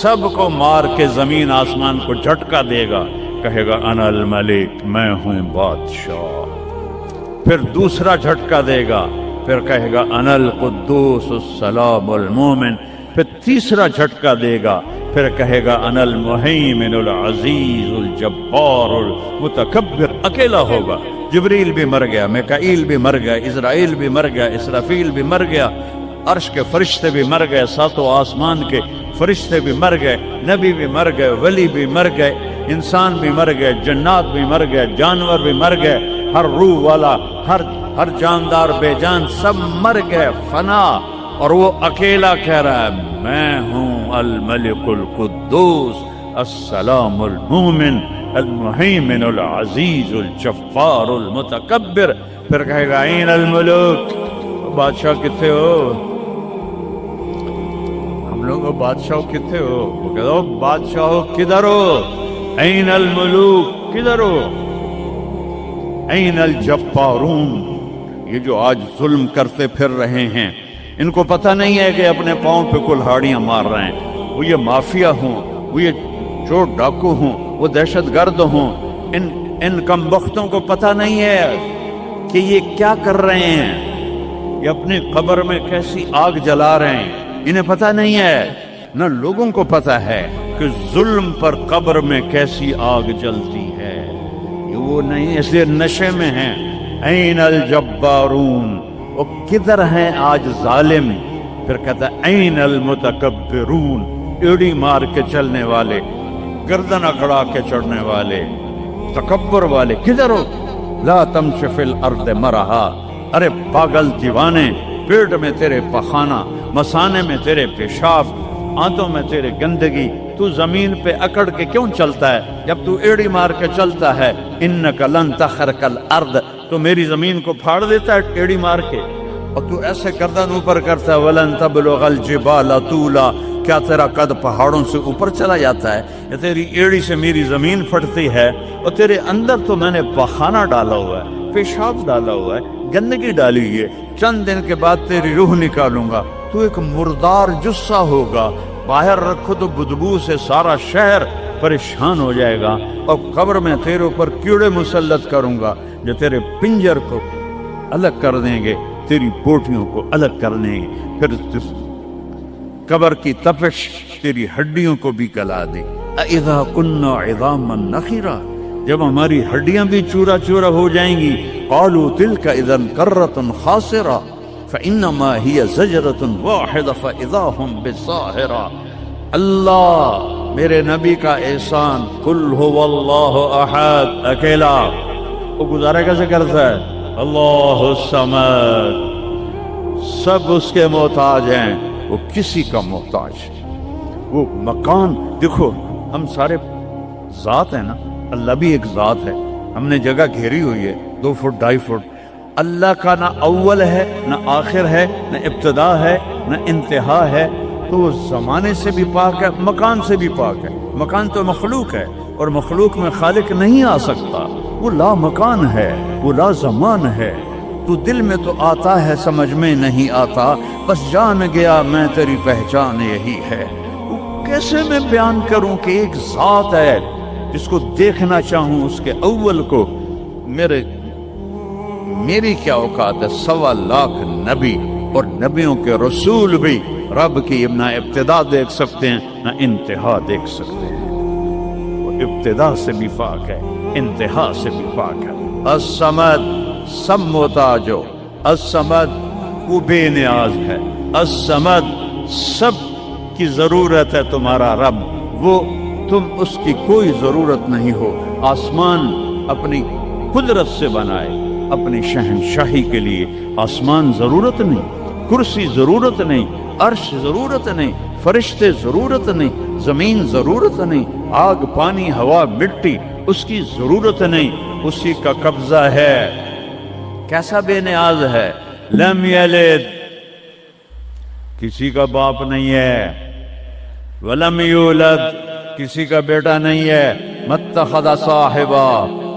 سب کو مار کے زمین آسمان کو جھٹکا دے گا، کہے گا انا الملک، میں ہوں بادشاہ۔ پھر دوسرا جھٹکا دے گا، پھر کہے گا انا القدوس السلام المومن۔ پھر تیسرا جھٹکا دے گا، پھر کہے گا انا المہیمن العزیز الجبار المتکبر۔ اکیلا ہوگا، جبریل بھی مر گیا، میکائیل بھی مر گیا، اسرائیل بھی مر گیا، اسرافیل بھی مر گیا، عرش کے فرشتے بھی مر گئے، ساتوں آسمان کے فرشتے بھی مر گئے، نبی بھی مر گئے، ولی بھی مر گئے، انسان بھی مر گئے، جنات بھی مر گئے، جانور بھی مر گئے، ہر روح والا، ہر جاندار بے جان سب مر گئے، فنا۔ اور وہ اکیلا کہہ رہا ہے میں ہوں الملک القدوس السلام المومن المہیمن العزیز الجبار المتکبر۔ پھر کہے گا این الملوک، بادشاہ کتنے ہو؟ ہم لوگ بادشاہ کتنے ہو؟ وہ کہتا ہو بادشاہ ہو کدھر ہو؟ این الملوک، کدھر ہو؟ این الجبارون، یہ جو آج ظلم کرتے پھر رہے ہیں، ان کو پتہ نہیں ہے کہ اپنے پاؤں پہ کلہاڑیاں مار رہے ہیں۔ وہ یہ مافیا ہوں، وہ یہ چور ڈاکو ہوں، وہ دہشت گرد ہوں، ان کم بختوں کو پتہ نہیں ہے کہ یہ کیا کر رہے ہیں، یہ اپنی قبر میں کیسی آگ جلا رہے ہیں، انہیں پتہ نہیں ہے۔ نہ لوگوں کو پتہ ہے کہ ظلم پر قبر میں کیسی آگ جلتی ہے، یہ وہ نہیں، اس لیے نشے میں ہیں۔ این الجبارون، وہ کدھر ہیں آج ظالم؟ پھر کہتا ہے این المتکبرون، ایڑی مار کے چلنے والے، گردن اکڑا کے چڑھنے والے، تکبر والے، کدھر ہو؟ لا تمشی فی الارض مرحا، ارے پاگل دیوانے، پیٹ میں تیرے پخانہ، مثانے میں تیرے پیشاب، آنتوں میں تیرے گندگی، تو زمین پہ اکڑ کے کیوں چلتا ہے جب تو ایڑی مار کے چلتا ہے؟ انک لن تخرق الارض، تو میری زمین کو پھاڑ دیتا ہے ایڑی مار کے، اور تو ایسے گردن اوپر کرتا ہے۔ ولن تبلغ الجبال طولا، کیا تیرا قد پہاڑوں سے اوپر چلا جاتا ہے؟ یا تیری ایڑی سے میری زمین پھٹتی ہے، اور تیرے اندر تو میں نے پخانہ ڈالا ہوا ہے، پیشاب ڈالا ہوا ہے، گندگی ڈالی ہوئی ہے، چند دن کے بعد تیری روح نکالوں گا، تو ایک مردار جثہ ہوگا، باہر رکھو تو بدبو سے سارا شہر پریشان ہو جائے گا، اور قبر میں تیرے اوپر کیڑے مسلط کروں گا جو تیرے پنجر کو الگ کر دیں گے، تیری بوٹیوں کو الگ کر دیں گے، پھر قبر کی تپش تیری ہڈیوں کو بھی گلا دے۔ اذا كنا عظاما نخرا، جب ہماری ہڈیاں بھی چورا چورا ہو جائیں گی، قالوا تلك اذا كرة خاسرة فانما هي زجرة واحدة فاذا هم بالساهرة۔ اللہ میرے نبی کا احسان، قل هو اللہ احد، اکیلا، وہ گزارا کیسے کرتا ہے؟ اللہ الصمد، سب اس کے محتاج ہیں، وہ کسی کا محتاج ہے۔ وہ مکان دیکھو، ہم سارے ذات ہیں نا، اللہ بھی ایک ذات ہے، ہم نے جگہ گھیری ہوئی ہے 2 فٹ 2.5 فٹ۔ اللہ کا نہ اول ہے، نہ آخر ہے، نہ ابتدا ہے، نہ انتہا ہے۔ تو وہ زمانے سے بھی پاک ہے، مکان سے بھی پاک ہے۔ مکان تو مخلوق ہے، اور مخلوق میں خالق نہیں آ سکتا، وہ لا مکان ہے، وہ لا زمان ہے۔ تو دل میں تو آتا ہے، سمجھ میں نہیں آتا، بس جان گیا میں تیری پہچان یہی ہے۔ وہ کیسے میں بیان کروں کہ ایک ذات ہے جس کو دیکھنا چاہوں اس کے اول کو، میری کیا اوقات ہے؟ 1.25 لاکھ نبی اور نبیوں کے رسول بھی رب کی نہ ابتدا دیکھ سکتے ہیں نہ انتہا دیکھ سکتے ہیں۔ وہ ابتدا سے بھی پاک ہے، انتہا سے بھی پاک ہے۔ الصمد، سب محتاجو، الصمد وہ بے نیاز ہے، الصمد سب کی ضرورت ہے تمہارا رب، وہ تم اس کی کوئی ضرورت نہیں ہو۔ آسمان اپنی قدرت سے بنائے، اپنی شہنشاہی کے لیے آسمان ضرورت نہیں، کرسی ضرورت نہیں، عرش ضرورت نہیں، فرشتے ضرورت نہیں، زمین ضرورت نہیں، آگ پانی ہوا مٹی اس کی ضرورت نہیں، اسی کا قبضہ ہے۔ کیسا بے نیاز ہے؟ لم یلد، کسی کا باپ نہیں ہے، ولم یولد، کسی کا بیٹا نہیں ہے، متخذ صاحبہ،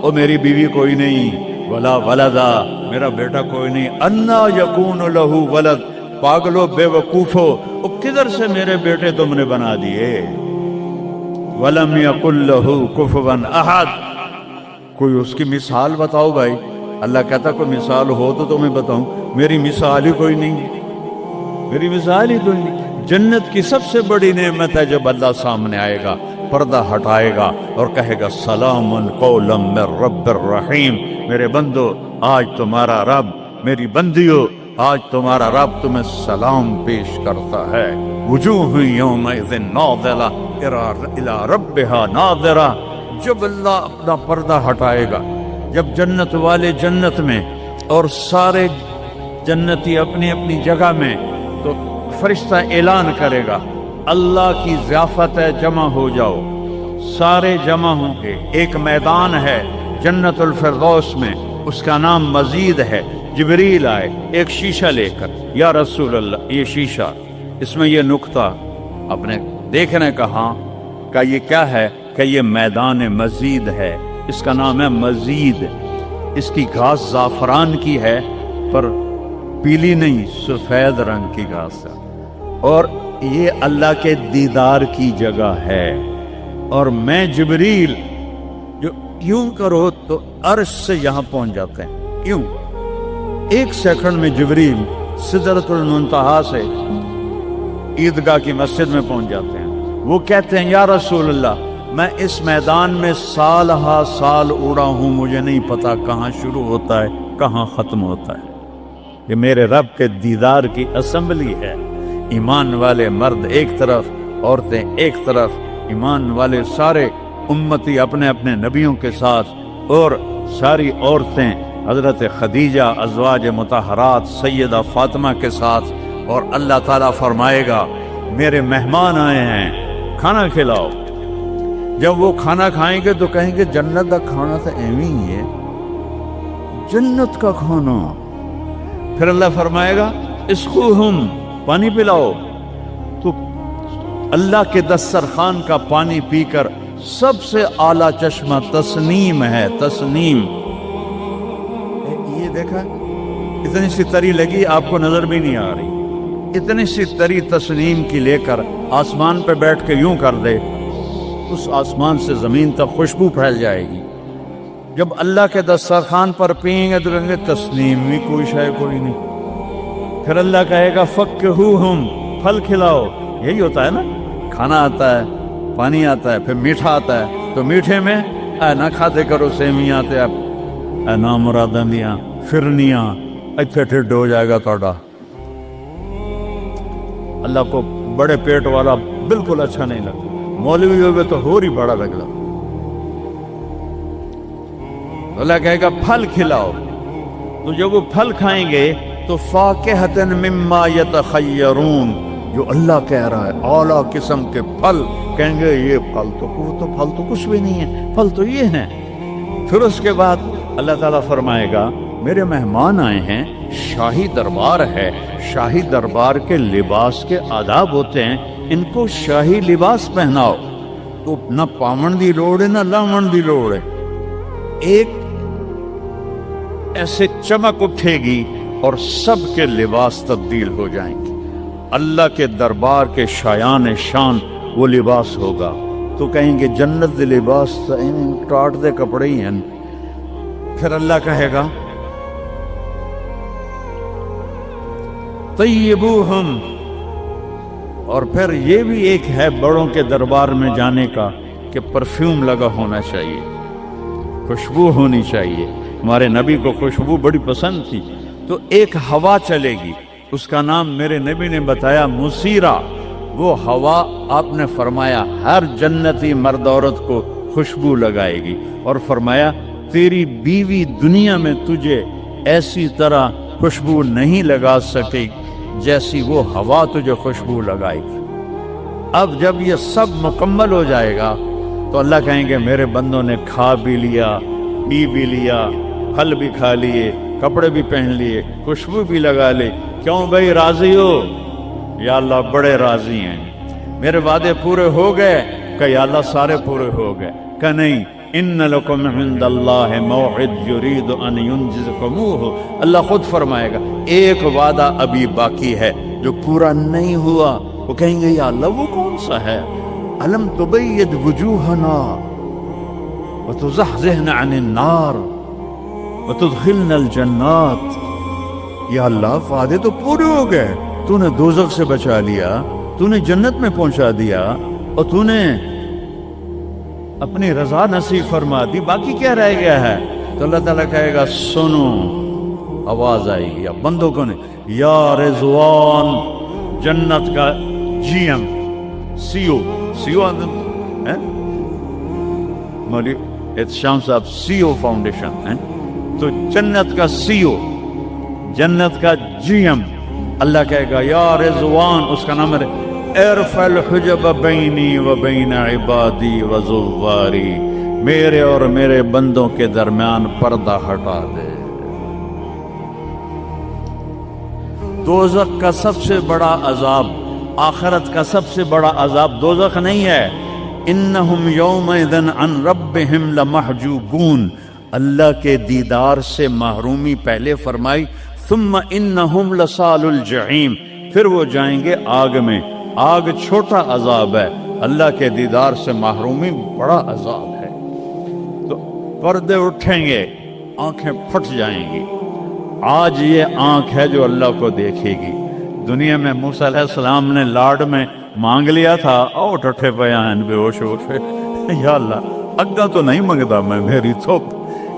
او میری بیوی کوئی نہیں، ولا ولدا، میرا بیٹا کوئی نہیں، انا یکون لہ ولد، پاگلو بے وقوفو، او کدھر سے میرے بیٹے تم نے بنا دیے؟ ولم یکن لہ کفوا احد، کوئی اس کی مثال بتاؤ بھائی۔ اللہ کہتا کوئی مثال ہو تو تمہیں بتاؤں، میری مثال ہی کوئی نہیں، میری مثال ہی کوئی نہیں۔ جنت کی سب سے بڑی نعمت ہے جب اللہ سامنے آئے گا، پردہ ہٹائے گا اور کہے گا سلام قولا من رب الرحیم، میرے بندو آج تمہارا رب، میری بندیو آج تمہارا رب تمہیں سلام پیش کرتا ہے۔ وجوہ یومئذ ناظرہ الی ربہا ناظرہ، جب اللہ اپنا پردہ ہٹائے گا، جب جنت والے جنت میں اور سارے جنتی اپنی اپنی جگہ میں، تو فرشتہ اعلان کرے گا اللہ کی ضیافت ہے، جمع ہو جاؤ۔ سارے جمع ہوں گے، ایک میدان ہے جنت الفردوس میں، اس کا نام مزید ہے۔ جبریل آئے ایک شیشہ لے کر، یا رسول اللہ یہ شیشہ، اس میں یہ نقطہ اپنے دیکھنے کا، ہاں کہ یہ کیا ہے؟ کہ یہ میدان مزید ہے، اس کا نام ہے مزید۔ اس کی گھاس زعفران کی ہے پر پیلی نہیں، سفید رنگ کی گھاس ہے، اور یہ اللہ کے دیدار کی جگہ ہے۔ اور میں جبریل جو یوں کرو تو عرش سے یہاں پہنچ جاتے ہیں، یوں ایک سیکنڈ میں جبریل سدرۃ المنتہا سے عیدگاہ کی مسجد میں پہنچ جاتے ہیں۔ وہ کہتے ہیں یا رسول اللہ میں اس میدان میں سال ہا سال اڑا ہوں، مجھے نہیں پتا کہاں شروع ہوتا ہے کہاں ختم ہوتا ہے۔ یہ میرے رب کے دیدار کی اسمبلی ہے، ایمان والے مرد ایک طرف، عورتیں ایک طرف، ایمان والے سارے امتی اپنے اپنے نبیوں کے ساتھ، اور ساری عورتیں حضرت خدیجہ ازواج مطہرات سیدہ فاطمہ کے ساتھ۔ اور اللہ تعالیٰ فرمائے گا میرے مہمان آئے ہیں، کھانا کھلاؤ۔ جب وہ کھانا کھائیں گے تو کہیں گے جنت کا کھانا تو ایویں ہی ہے، جنت کا کھانا۔ پھر اللہ فرمائے گا اسقوہم، پانی پلاؤ، تو اللہ کے دسترخوان کا پانی پی کر سب سے اعلیٰ چشمہ تسنیم ہے، تسنیم۔ یہ دیکھا اتنی سی تری لگی، آپ کو نظر بھی نہیں آ رہی، اتنی سی تری تسنیم کی لے کر آسمان پہ بیٹھ کے یوں کر دے، اس آسمان سے زمین تک خوشبو پھیل جائے گی۔ جب اللہ کے دسترخوان پر پئیں گے تو کہیں گے تسنیم بھی کوئی شے کوئی نہیں۔ پھر اللہ کہے گا فکہوہم، پھل کھلاؤ۔ یہی ہوتا ہے نا، کھانا آتا ہے، پانی آتا ہے، پھر میٹھا آتا ہے، تو میٹھے میں اے نہ کھاتے کرو سیویاں تے اب اے نامراداں دیاں فرنیاں، اتنے ٹھڈ ہو جائے گا توڑا۔ اللہ کو بڑے پیٹ والا بالکل اچھا نہیں لگتا، مولوی ہوگے تو ہو ہی بڑا لگتا۔ اللہ کہے گا پھل کھلاؤ، تو جب وہ پھل کھائیں گے تو فاکہۃ مما یتخیرون، جو اللہ کہہ رہا ہے اعلیٰ قسم کے پھل، کہیں گے یہ پھل تو پھل تو کچھ بھی نہیں ہے، پھل تو یہ ہیں۔ پھر اس کے بعد اللہ تعالیٰ فرمائے گا میرے مہمان آئے ہیں، شاہی دربار ہے، شاہی دربار کے لباس کے آداب ہوتے ہیں، ان کو شاہی لباس پہناؤ تو نہ پامن دی لوڑ ہے نہ لامن دی لوڑ ہے، ایک ایسے چمک اٹھے گی اور سب کے لباس تبدیل ہو جائیں گے۔ اللہ کے دربار کے شایان شان وہ لباس ہوگا تو کہیں گے جنت دے لباس ٹاٹ دے کپڑے ہی ہیں۔ پھر اللہ کہے گا طیبوہم، اور پھر یہ بھی ایک ہے بڑوں کے دربار میں جانے کا کہ پرفیوم لگا ہونا چاہیے، خوشبو ہونی چاہیے۔ ہمارے نبی کو خوشبو بڑی پسند تھی، تو ایک ہوا چلے گی، اس کا نام میرے نبی نے بتایا مسیرہ۔ وہ ہوا آپ نے فرمایا ہر جنتی مرد عورت کو خوشبو لگائے گی، اور فرمایا تیری بیوی دنیا میں تجھے ایسی طرح خوشبو نہیں لگا سکے جیسی وہ ہوا تجھے خوشبو لگائے گی۔ اب جب یہ سب مکمل ہو جائے گا تو اللہ کہیں گے میرے بندوں نے کھا بھی لیا، پی بھی لیا، پھل بھی کھا لیے، کپڑے بھی پہن لیے، خوشبو بھی لگا لے، کیوں بھائی راضی ہو؟ یا اللہ بڑے راضی ہیں، میرے وعدے پورے ہو گئے؟ کہ یا اللہ سارے پورے ہو گئے؟ کہ نہیں، ان لکم عند اللہ موعد یرید ان ینجزکموہ، اللہ خود فرمائے گا ایک وعدہ ابھی باقی ہے جو پورا نہیں ہوا۔ وہ کہیں گے یا اللہ وہ کون سا ہے؟ الم تبید وجوہنا وتزحزحنا عن النار وتدخلنا الجنات، یا اللہ وعدے تو پورے ہو گئے، تو نے دوزخ سے بچا لیا، تو نے جنت میں پہنچا دیا، اور تو نے اپنی رضا نصیب فرما دی، باقی کیا رہ گیا ہے؟ تو اللہ تعالیٰ کہے گا سنو، آواز آئے گی، اب بندوں کو نہیں، یا رضوان، جنت کا جی ایم سی او مولوی احتشام صاحب سی او فاؤنڈیشن ہے، تو جنت کا سی او، جنت کا جی ایم، اللہ کہے گا یا رضوان، اس کا نام ہے ارفع الحجب بینی و بین عبادی و زواری، میرے اور میرے بندوں کے درمیان پردہ ہٹا دے۔ دوزخ کا سب سے بڑا عذاب، آخرت کا سب سے بڑا عذاب دوزخ نہیں ہے، انہم یومئذ عن ربہم لمحجوبون، اللہ کے دیدار سے محرومی پہلے فرمائی، ثم انہم لصال الجحیم، پھر وہ جائیں گے آگ میں۔ آگ چھوٹا عذاب ہے، اللہ کے دیدار سے محرومی بڑا عذاب ہے۔ تو پردے اٹھیں گے، آنکھیں پھٹ جائیں گی۔ آج یہ آنکھ ہے جو اللہ کو دیکھے گی۔ دنیا میں موسیٰ علیہ السلام نے لاڈ میں مانگ لیا تھا، او ٹھٹھے بیان بے ہوش ہوش، یا اللہ اگا تو نہیں منگتا میں، میری تھوپ۔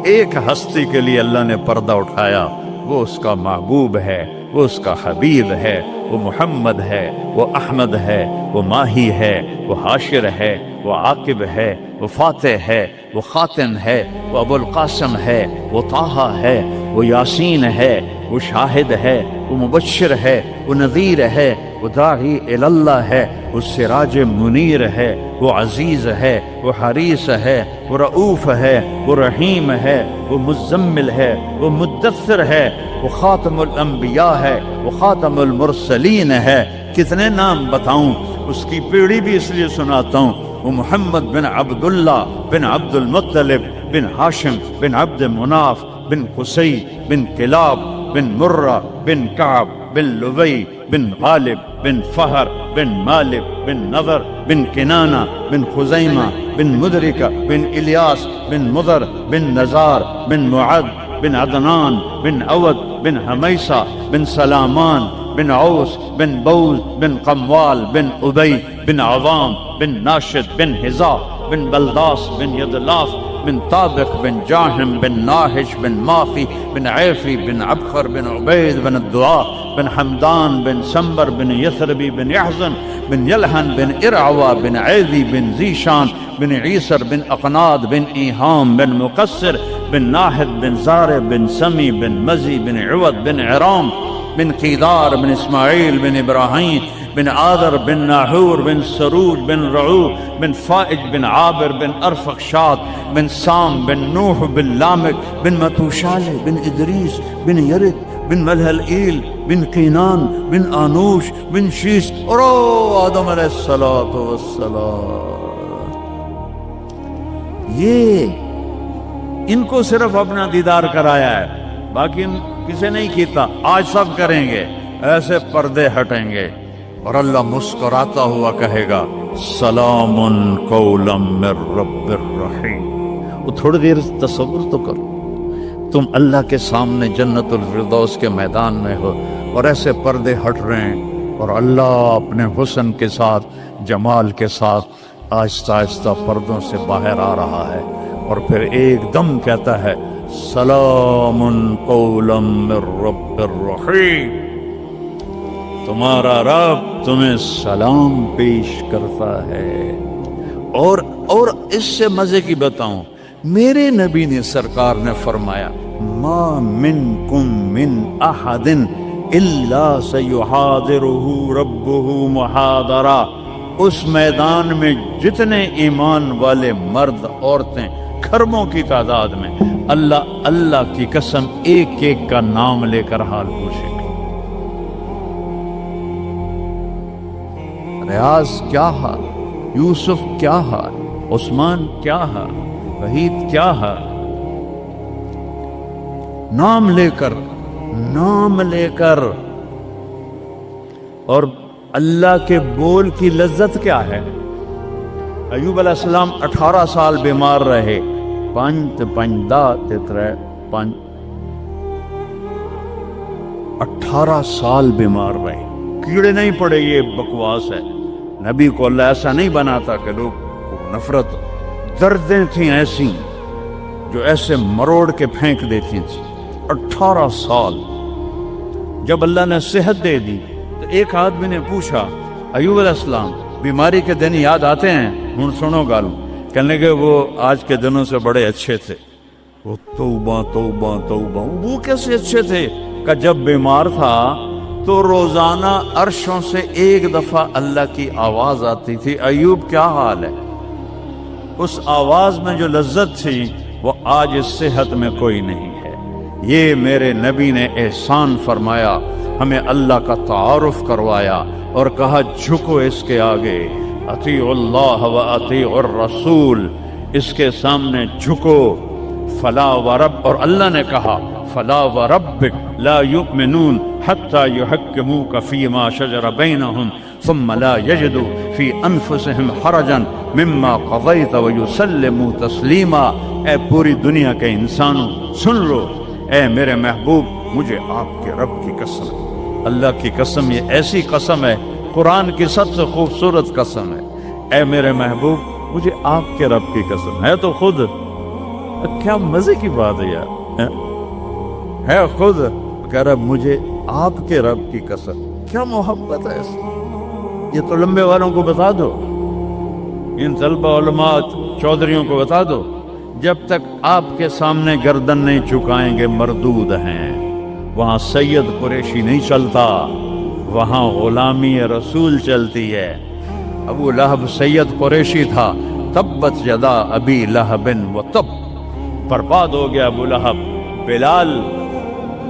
ایک ہستی کے لیے اللہ نے پردہ اٹھایا، وہ اس کا محبوب ہے، وہ اس کا حبیب ہے، وہ محمد ہے، وہ احمد ہے، وہ ماہی ہے، وہ حاشر ہے، وہ عاقب ہے، وہ فاتح ہے، وہ خاتم ہے، وہ ابو القاسم ہے، وہ طٰہٰ ہے، وہ یاسین ہے، وہ شاہد ہے، وہ مبشر ہے، وہ نذیر ہے، وہ داعی الی اللہ ہے، وہ سراج منیر ہے، وہ عزیز ہے، وہ حریص ہے، وہ رؤوف ہے، وہ رحیم ہے، وہ مزمل ہے، وہ مدثر ہے، وہ خاتم الانبیاء ہے، وہ خاتم المرسلین ہے۔ کتنے نام بتاؤں، اس کی پیڑھی بھی اس لیے سناتا ہوں۔ وہ محمد بن عبداللہ بن عبد المطلب بن ہاشم بن عبد مناف بن قصی بن کلاب بن مرہ بن کعب بن لبی بن غالب بن فہر بن مالک بن نضر بن کنانہ بن خزیمہ بن مدرکہ بن الیاس بن مضر بن نزار بن معد بن عدنان بن عود بن حمیسہ بن سلامان بن عوس بن بوز بن قموال بن ابی بن عوام بن ناشد بن حزا بن بلداس بن یدلاف بن طابق بن جاہم بن ناہش بن مافی بن عیفی بن عبخر بن عبید بن الدعاء بن حمدان بن سمبر بن یثربی بن یحزن بن یلحن بن ارعوا بن عیدی بن زیشان بن عیسر بن اقناد بن ایہام بن مقصر بن ناحد بن زار بن سمی بن مزی بن عود بن عرام بن قیدار بن اسماعیل بن ابراہیم بن عادر بن ناحور بن سروج بن رعو بن فائج بن عابر بن ارفخشاد بن سام بن نوح بن لامک بن متوشالہ بن ادریس بن یرد بن ملہلئیل بن قینان بن آنوش بن شیس اور آدم علیہ السلام. یہ ان کو صرف اپنا دیدار کرایا ہے، باقی کسے نہیں کیتا. آج سب کریں گے، ایسے پردے ہٹیں گے اور اللہ مسکراتا ہوا کہے گا سلام قولا من رب الرحیم. وہ تھوڑی دیر تصور تو کرو، تم اللہ کے سامنے جنت الفردوس کے میدان میں ہو اور ایسے پردے ہٹ رہے ہیں اور اللہ اپنے حسن کے ساتھ، جمال کے ساتھ آہستہ آہستہ پردوں سے باہر آ رہا ہے اور پھر ایک دم کہتا ہے سلام قولا من رب الرحیم. تمہارا رب تمہیں سلام پیش کرتا ہے. اور اس سے مزے کی بتاؤں، میرے نبی نے سرکار نے فرمایا ما منکم من احد الا سیحاضرہ ربہ محاضرہ. اس میدان میں جتنے ایمان والے مرد عورتیں کھربوں کی تعداد میں، اللہ کی قسم ایک ایک کا نام لے کر حال پوچھیں گے. ریاض کیا حال، یوسف کیا حال، عثمان کیا حال، وحید کیا حال. نام لے کر. اور اللہ کے بول کی لذت کیا ہے. ایوب علیہ السلام 18 سال بیمار رہے. 18 سال بیمار رہے، کیڑے نہیں پڑے. یہ بکواس ہے. نبی کو اللہ ایسا نہیں بناتا کہ لوگ کو نفرت. دردیں تھیں ایسی جو ایسے مروڑ کے پھینک دیتی تھی. 18 سال. جب اللہ نے صحت دے دی تو ایک آدمی نے پوچھا ایوب علیہ السلام بیماری کے دن یاد آتے ہیں؟ ہن سنو گالو. کہنے کہ وہ آج کے دنوں سے بڑے اچھے تھے. وہ توبہ توبہ توبہ. وہ کیسے اچھے تھے کہ جب بیمار تھا تو روزانہ عرشوں سے ایک دفعہ اللہ کی آواز آتی تھی ایوب کیا حال ہے. اس آواز میں جو لذت تھی وہ آج اس صحت میں کوئی نہیں ہے. یہ میرے نبی نے احسان فرمایا، ہمیں اللہ کا تعارف کروایا اور کہا جھکو اس کے آگے، اطیعوا اللہ و اطیعوا الرسول، اس کے سامنے جھکو. فلا ورب، اور اللہ نے کہا فلا وربک لا یؤمنون حتی یحکموک فیما شجر بینہم ثم لا یجدوا فی انفسہم حرجا مما قضیت ویسلموا تسلیما. اے پوری دنیا کے انسانوں سن لو، اے میرے محبوب مجھے آپ کے رب کی قسم، اللہ کی قسم، یہ ایسی قسم ہے، قرآن کی سب سے خوبصورت قسم ہے. اے میرے محبوب مجھے آپ کے رب کی قسم ہے. تو خود کیا مزے کی بات ہے یار، ہے خود کہہ رہا مجھے آپ کے رب کی قسم. کیا محبت ہے اس میں. یہ تو لمبے والوں کو بتا دو، ان طلبہ علماء چودھریوں کو بتا دو، جب تک آپ کے سامنے گردن نہیں جھکائیں گے مردود ہیں. وہاں سید قریشی نہیں چلتا، وہاں غلامی رسول چلتی ہے. ابو لہب سید قریشی تھا. تبت یدا ابی لہب و تب، برباد ہو گیا ابو لہب. بلال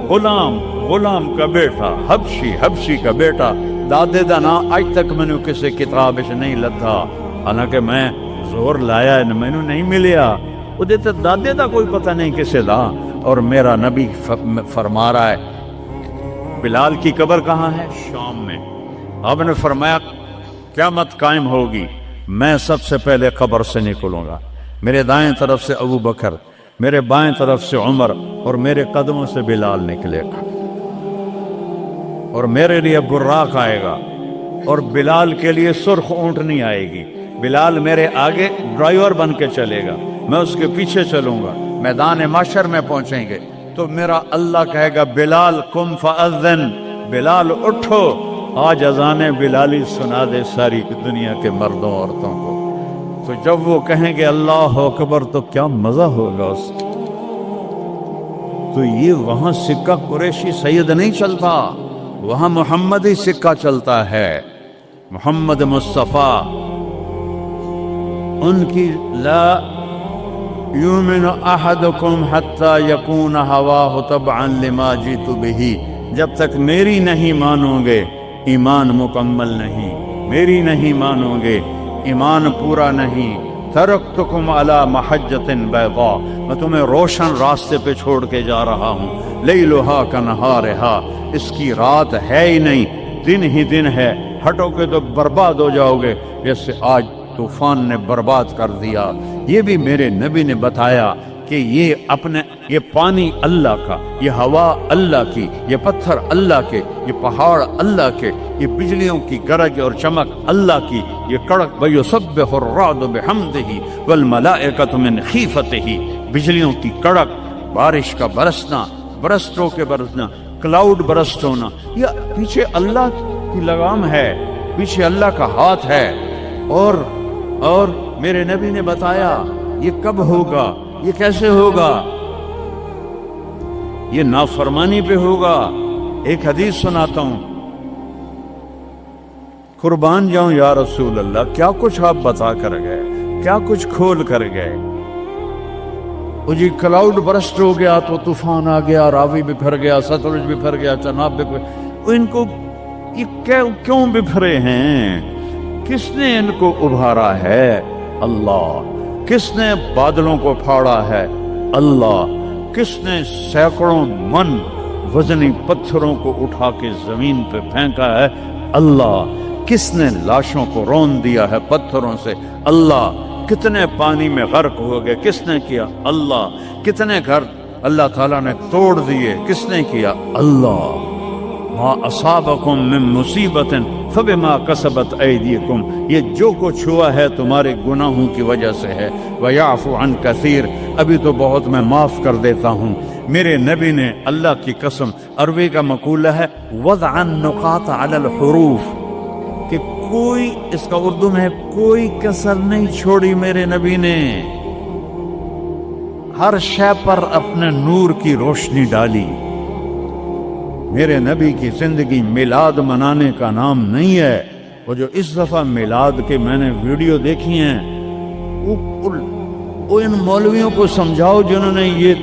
غلام کا بیٹا، حبشی کا بیٹا. دادے دا نا آج تک میں نے کسی کتاب سے نہیں لدھا، حالانکہ میں زور لایا میں نے نہیں ملیا. وہ دیتے دادے دا کوئی پتہ نہیں کسے دا. اور میرا نبی فرما رہا ہے بلال کی قبر کہاں ہے؟ شام میں. آپ نے فرمایا قیامت قائم ہوگی، میں سب سے پہلے قبر سے نکلوں گا. میرے دائیں طرف سے ابو بکر، میرے بائیں طرف سے عمر، اور میرے قدموں سے بلال نکلے گا. اور میرے لیے براق آئے گا اور بلال کے لیے سرخ اونٹنی آئے گی. بلال میرے آگے ڈرائیور بن کے چلے گا، میں اس کے پیچھے چلوں گا. میدان محشر میں پہنچیں گے تو میرا اللہ کہے گا بلال قم فاذن، بلال اٹھو، آج اذان بلالی سنا دے ساری دنیا کے مردوں عورتوں کو. تو جب وہ کہیں گے اللہ اکبر تو کیا مزہ ہوگا اس کا. تو یہ وہاں سکہ قریشی سید نہیں چلتا، وہاں محمدی سکہ چلتا ہے. محمد مصطفیٰ ان کی لا یؤمن احدکم حتی یکون ہواہ تبعا لما جئت بہ، جب تک میری نہیں مانو گے ایمان مکمل نہیں، میری نہیں مانو گے ایمان پورا نہیں۔ ترکتکم علی محجۃ بیضاء، میں تمہیں روشن راستے پہ چھوڑ کے جا رہا ہوں، لیلھا کنہارھا، اس کی رات ہے ہی نہیں، دن ہی دن ہے، ہٹو گے تو برباد ہو جاؤ گے جیسے آج طوفان نے برباد کر دیا۔ یہ بھی میرے نبی نے بتایا کہ یہ پانی اللہ کا، یہ ہوا اللہ کی، یہ پتھر اللہ کے، یہ پہاڑ اللہ کے، یہ بجلیوں کی گرج اور چمک اللہ کی، یہ کڑک وَيُسَبِّحُ الرَّعْدُ بِحَمْدِهِ وَالْمَلَائِكَةُ مِنْ خِيفَتِهِ، بجلیوں کی کڑک، بارش کا برسنا، برسٹوں کے برسنا، کلاؤڈ برسٹ ہونا، یہ پیچھے اللہ کی لگام ہے، پیچھے اللہ کا ہاتھ ہے۔ اور میرے نبی نے بتایا یہ کب ہوگا، یہ کیسے ہوگا، یہ نافرمانی پہ ہوگا۔ ایک حدیث سناتا ہوں، قربان جاؤں یا رسول اللہ، کیا کچھ آپ بتا کر گئے، کیا کچھ کھول کر گئے۔ وہ جی کلاؤڈ برسٹ ہو گیا تو طوفان آ گیا، راوی بکھر گیا، ستلج بکھر گیا، چناب بکھر، ان کو یہ کیوں بکھرے ہیں؟ کس نے ان کو ابھارا ہے؟ اللہ۔ کس نے بادلوں کو پھاڑا ہے؟ اللہ۔ کس نے سینکڑوں من وزنی پتھروں کو اٹھا کے زمین پہ پھینکا ہے؟ اللہ۔ کس نے لاشوں کو رون دیا ہے پتھروں سے؟ اللہ۔ کتنے پانی میں غرق ہو گئے، کس نے کیا؟ اللہ۔ کتنے گھر اللہ تعالیٰ نے توڑ دیے، کس نے کیا؟ اللہ۔ ما اصابکم من مصیبت فبما کسبت ایدیکم، یہ جو کچھ ہوا ہے تمہارے گناہوں کی وجہ سے ہے۔ ویعفو عن کثیر، ابھی تو بہت میں معاف کر دیتا ہوں۔ میرے نبی نے اللہ کی قسم، عربی کا مقولہ ہے وضع النقاط علی الحروف، کہ کوئی، اس کا اردو میں کوئی کسر نہیں چھوڑی میرے نبی نے، ہر شے پر اپنے نور کی روشنی ڈالی۔ میرے نبی کی زندگی میلاد منانے کا نام نہیں ہے۔ وہ جو اس دفعہ میلاد کے میں نے ویڈیو دیکھی ہیں، وہ ان مولویوں کو سمجھاؤ جنہوں نے یہ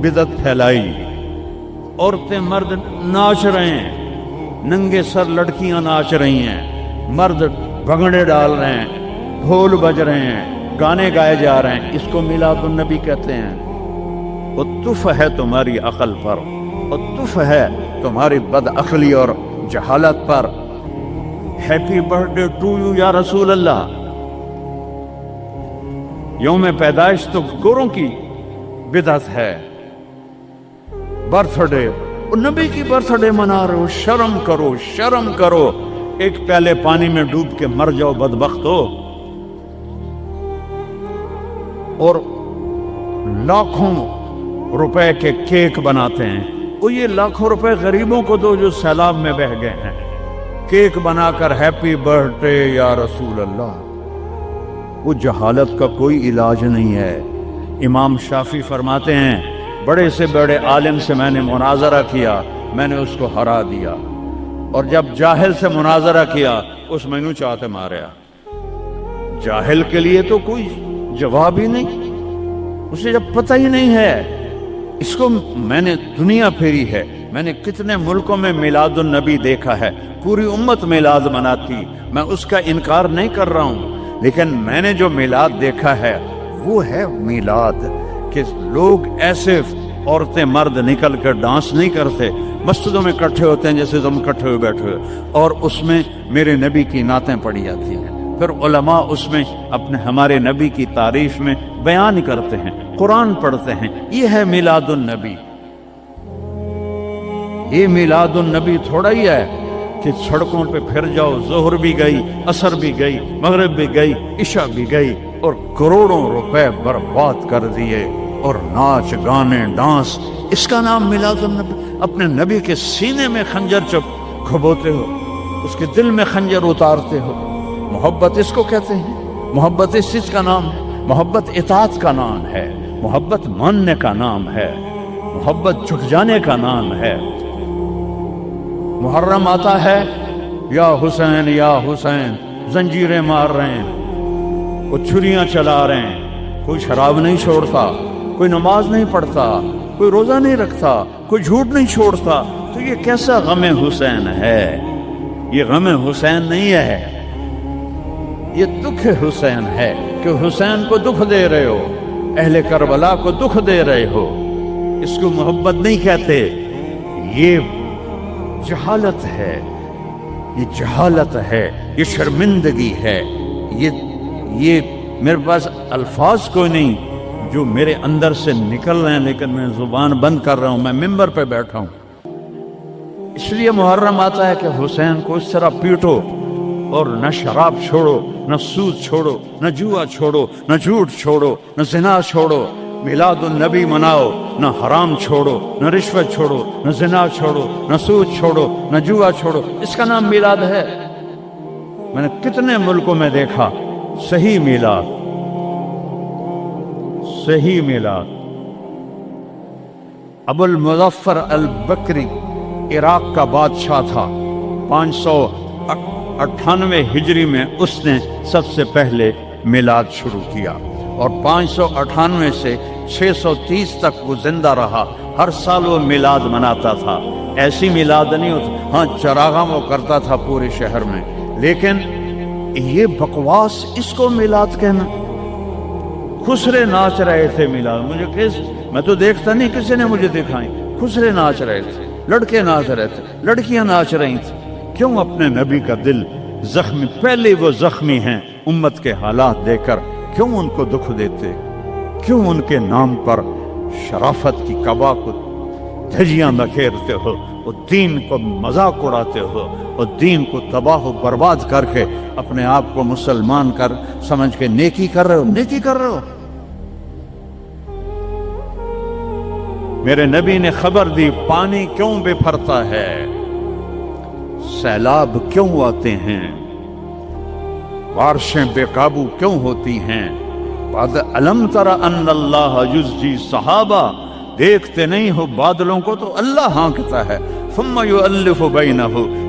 بدعت پھیلائی۔ عورتیں مرد ناچ رہے ہیں، ننگے سر لڑکیاں ناچ رہی ہیں، مرد بھنگڑے ڈال رہے ہیں، ڈھول بج رہے ہیں، گانے گائے جا رہے ہیں، اس کو میلاد النبی کہتے ہیں۔ وہ تف ہے تمہاری عقل پر، اور تف ہے تمہاری بد عقلی اور جہالت پر۔ Happy birthday to you یا رسول اللہ، یوم پیدائش تو گوروں کی بدعت ہے۔ برتھ ڈے، نبی کی برتھ ڈے منا رہے ہو، شرم کرو، شرم کرو۔ ایک پیالے پانی میں ڈوب کے مر جاؤ بدبخت ہو، اور لاکھوں روپے کے کیک بناتے ہیں۔ وہ یہ لاکھوں روپے غریبوں کو دو جو سیلاب میں بہہ گئے ہیں، کیک بنا کر ہیپی برتھ ڈے یا رسول اللہ۔ وہ جہالت کا کوئی علاج نہیں ہے۔ امام شافعی فرماتے ہیں بڑے سے بڑے عالم سے میں نے مناظرہ کیا، میں نے اس کو ہرا دیا، اور جب جاہل سے مناظرہ کیا اس مینو چاہتے ماریا۔ جاہل کے لیے تو کوئی جواب ہی نہیں، اسے جب پتہ ہی نہیں ہے۔ اس کو میں نے دنیا پھیری ہے، میں نے کتنے ملکوں میں میلاد النبی دیکھا ہے، پوری امت میلاد مناتی، میں اس کا انکار نہیں کر رہا ہوں، لیکن میں نے جو میلاد دیکھا ہے وہ ہے میلاد کہ لوگ ایسے، عورتیں مرد نکل کر ڈانس نہیں کرتے، مسجدوں میں اکٹھے ہوتے ہیں جیسے تم اکٹھے ہوئے بیٹھے ہوئے، اور اس میں میرے نبی کی نعتیں پڑھی جاتی ہیں، پھر علماء اس میں اپنے ہمارے نبی کی تعریف میں بیان کرتے ہیں، قرآن پڑھتے ہیں۔ یہ ہے میلاد النبی۔ یہ میلاد النبی تھوڑا ہی ہے کہ سڑکوں پہ پھر جاؤ، ظہر بھی گئی، عصر بھی گئی، مغرب بھی گئی، عشاء بھی گئی، اور کروڑوں روپے برباد کر دیے، اور ناچ گانے ڈانس، اس کا نام میلاد النبی۔ اپنے نبی کے سینے میں خنجر چپ کھبوتے ہو، اس کے دل میں خنجر اتارتے ہو۔ محبت اس کو کہتے ہیں، محبت اس چیز کا نام ہے، محبت اطاعت کا نام ہے، محبت ماننے کا نام ہے، محبت جھک جانے کا نام ہے۔ محرم آتا ہے یا حسین زنجیریں مار رہے ہیں، وہ چھریاں چلا رہے ہیں، کوئی شراب نہیں چھوڑتا، کوئی نماز نہیں پڑھتا، کوئی روزہ نہیں رکھتا، کوئی جھوٹ نہیں چھوڑتا، تو یہ کیسا غم حسین ہے؟ یہ غم حسین نہیں ہے، یہ دکھ حسین ہے کہ حسین کو دکھ دے رہے ہو، اہل کربلا کو دکھ دے رہے ہو۔ اس کو محبت نہیں کہتے، یہ جہالت ہے، یہ جہالت ہے، یہ شرمندگی ہے، یہ میرے پاس الفاظ کوئی نہیں جو میرے اندر سے نکل رہے ہیں، لیکن میں زبان بند کر رہا ہوں، میں ممبر پہ بیٹھا ہوں۔ اس لیے محرم آتا ہے کہ حسین کو اس طرح پیٹو، اور نہ شراب چھوڑو، نہ سود چھوڑو، نہ جوا چھوڑو، نہ جھوٹ چھوڑو، نہ زنا چھوڑو، میلاد النبی مناؤ، نہ حرام چھوڑو، نہ رشوت چھوڑو، نہ زنا چھوڑو، نہ سود چھوڑو، نہ جوا چھوڑو۔ اس کا نام میلاد ہے۔ میں نے کتنے ملکوں میں دیکھا صحیح میلاد، صحیح میلاد۔ ابو المظفر البکری عراق کا بادشاہ تھا، 598 ہجری میں اس نے سب سے پہلے میلاد شروع کیا، اور 598 سے 630 تک وہ زندہ رہا۔ ہر سال وہ میلاد مناتا تھا۔ ایسی میلاد نہیں ہوتا، ہاں چراغاں وہ کرتا تھا پورے شہر میں، لیکن یہ بکواس، اس کو میلاد کہنا۔ خسرے ناچ رہے تھے میلاد، مجھے میں تو دیکھتا نہیں، کسی نے مجھے دکھائی۔ خسرے ناچ رہے تھے، لڑکے ناچ رہے تھے، لڑکیاں ناچ رہی تھیں۔ کیوں اپنے نبی کا دل زخمی، پہلے وہ زخمی ہیں امت کے حالات دے کر، کیوں ان کو دکھ دیتے؟ کیوں ان کے نام پر شرافت کی قبا کو دھجیاں بکھیرتے ہو، اور دین کو مذاق اڑاتے ہو، اور دین کو تباہ و برباد کر کے اپنے آپ کو مسلمان کر سمجھ کے نیکی کر رہے ہو؟ نیکی کر رہے ہو؟ میرے نبی نے خبر دی، پانی کیوں بپھرتا ہے، سیلاب کیوں آتے ہیں، بارشیں بے قابو کیوں ہوتی ہیں۔ بعد علم تر ان اللہ یزجی صحابہ، دیکھتے نہیں ہو بادلوں کو تو اللہ ہانکتا ہے، ثم یؤلف بینہ،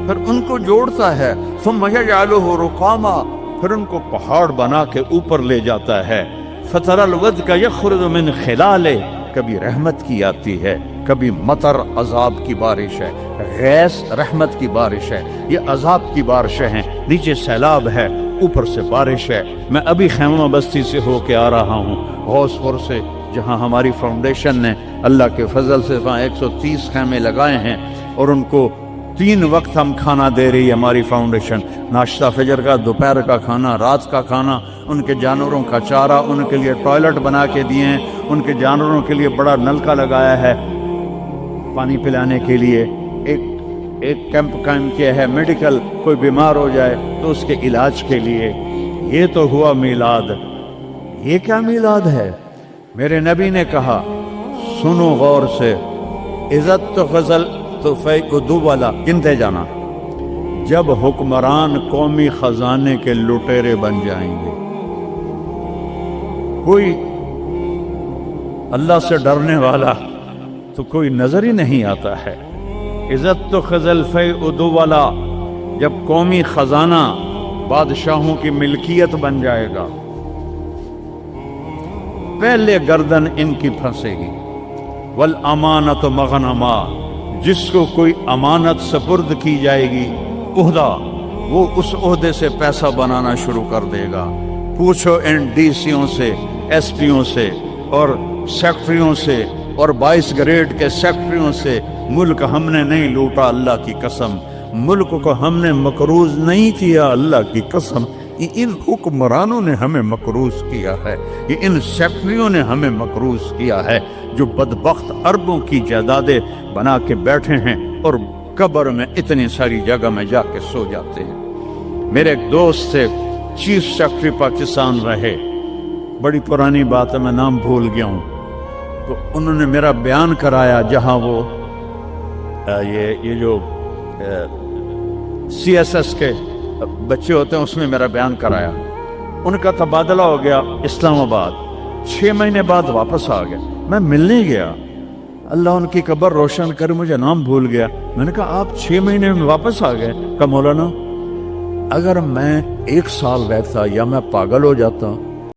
پھر ان کو جوڑتا ہے، ثم یجعلہ رقاما، پھر ان کو پہاڑ بنا کے اوپر لے جاتا ہے۔ فتر الودق یخرج من خلالہ، کبھی رحمت کی آتی ہے، کبھی مطر عذاب کی بارش ہے، غیث رحمت کی بارش ہے، یہ عذاب کی بارشیں ہیں، نیچے سیلاب ہے، اوپر سے بارش ہے۔ میں ابھی خیمہ بستی سے ہو کے آ رہا ہوں، غوث پور سے، جہاں ہماری فاؤنڈیشن نے اللہ کے فضل سے وہاں 130 خیمے لگائے ہیں، اور ان کو 3 وقت ہم کھانا دے رہی ہے ہماری فاؤنڈیشن، ناشتہ فجر کا، دوپہر کا کھانا، رات کا کھانا، ان کے جانوروں کا چارہ، ان کے لیے ٹوائلٹ بنا کے دیے ہیں، ان کے جانوروں کے لیے بڑا نلکا لگایا ہے پانی پلانے کے لیے، ایک کیمپ قائم کیا ہے میڈیکل، کوئی بیمار ہو جائے تو اس کے علاج کے لیے۔ یہ تو ہوا میلاد۔ یہ کیا میلاد ہے؟ میرے نبی نے کہا، سنو غور سے، عزت تو غزل تو فیق دوبالا، گنتے جانا، جب حکمران قومی خزانے کے لٹیرے بن جائیں گے، کوئی اللہ سے ڈرنے والا تو کوئی نظر ہی نہیں آتا ہے۔ عزت تو خزل فیع دوبالا، جب قومی خزانہ بادشاہوں کی ملکیت بن جائے گا، پہلے گردن ان کی پھنسے گی۔ والامانت مغنما، جس کو کوئی امانت سپرد کی جائے گی عہدہ، وہ اس عہدے سے پیسہ بنانا شروع کر دے گا۔ پوچھو ان ڈی سیوں سے، ایس پیوں سے، اور سیکٹریوں سے، اور 22 گریڈ کے سیکٹریوں سے، ملک ہم نے نہیں لوٹا، اللہ کی قسم، ملک کو ہم نے مقروض نہیں کیا، اللہ کی قسم، ان حکمرانوں نے ہمیں مقروض کیا ہے، یہ ان سیکٹریوں نے ہمیں مقروض کیا ہے، جو بدبخت اربوں کی جائیدادیں بنا کے بیٹھے ہیں اور قبر میں اتنی ساری جگہ میں جا کے سو جاتے ہیں۔ میرے ایک دوست سے چیف سیکرٹری پاکستان رہے، بڑی پرانی بات ہے، میں نام بھول گیا ہوں، تو انہوں نے میرا بیان کرایا، جہاں وہ یہ جو سی ایس ایس کے بچے ہوتے ہیں اس میں میرا بیان کرایا۔ ان کا تبادلہ ہو گیا اسلام آباد، 6 مہینے بعد واپس آ گیا، میں ملنے گیا، اللہ ان کی قبر روشن کر، مجھے نام بھول گیا۔ میں نے کہا آپ 6 مہینے میں واپس آ گئے؟ کہا مولانا اگر میں 1 سال رہتا یا میں پاگل ہو جاتا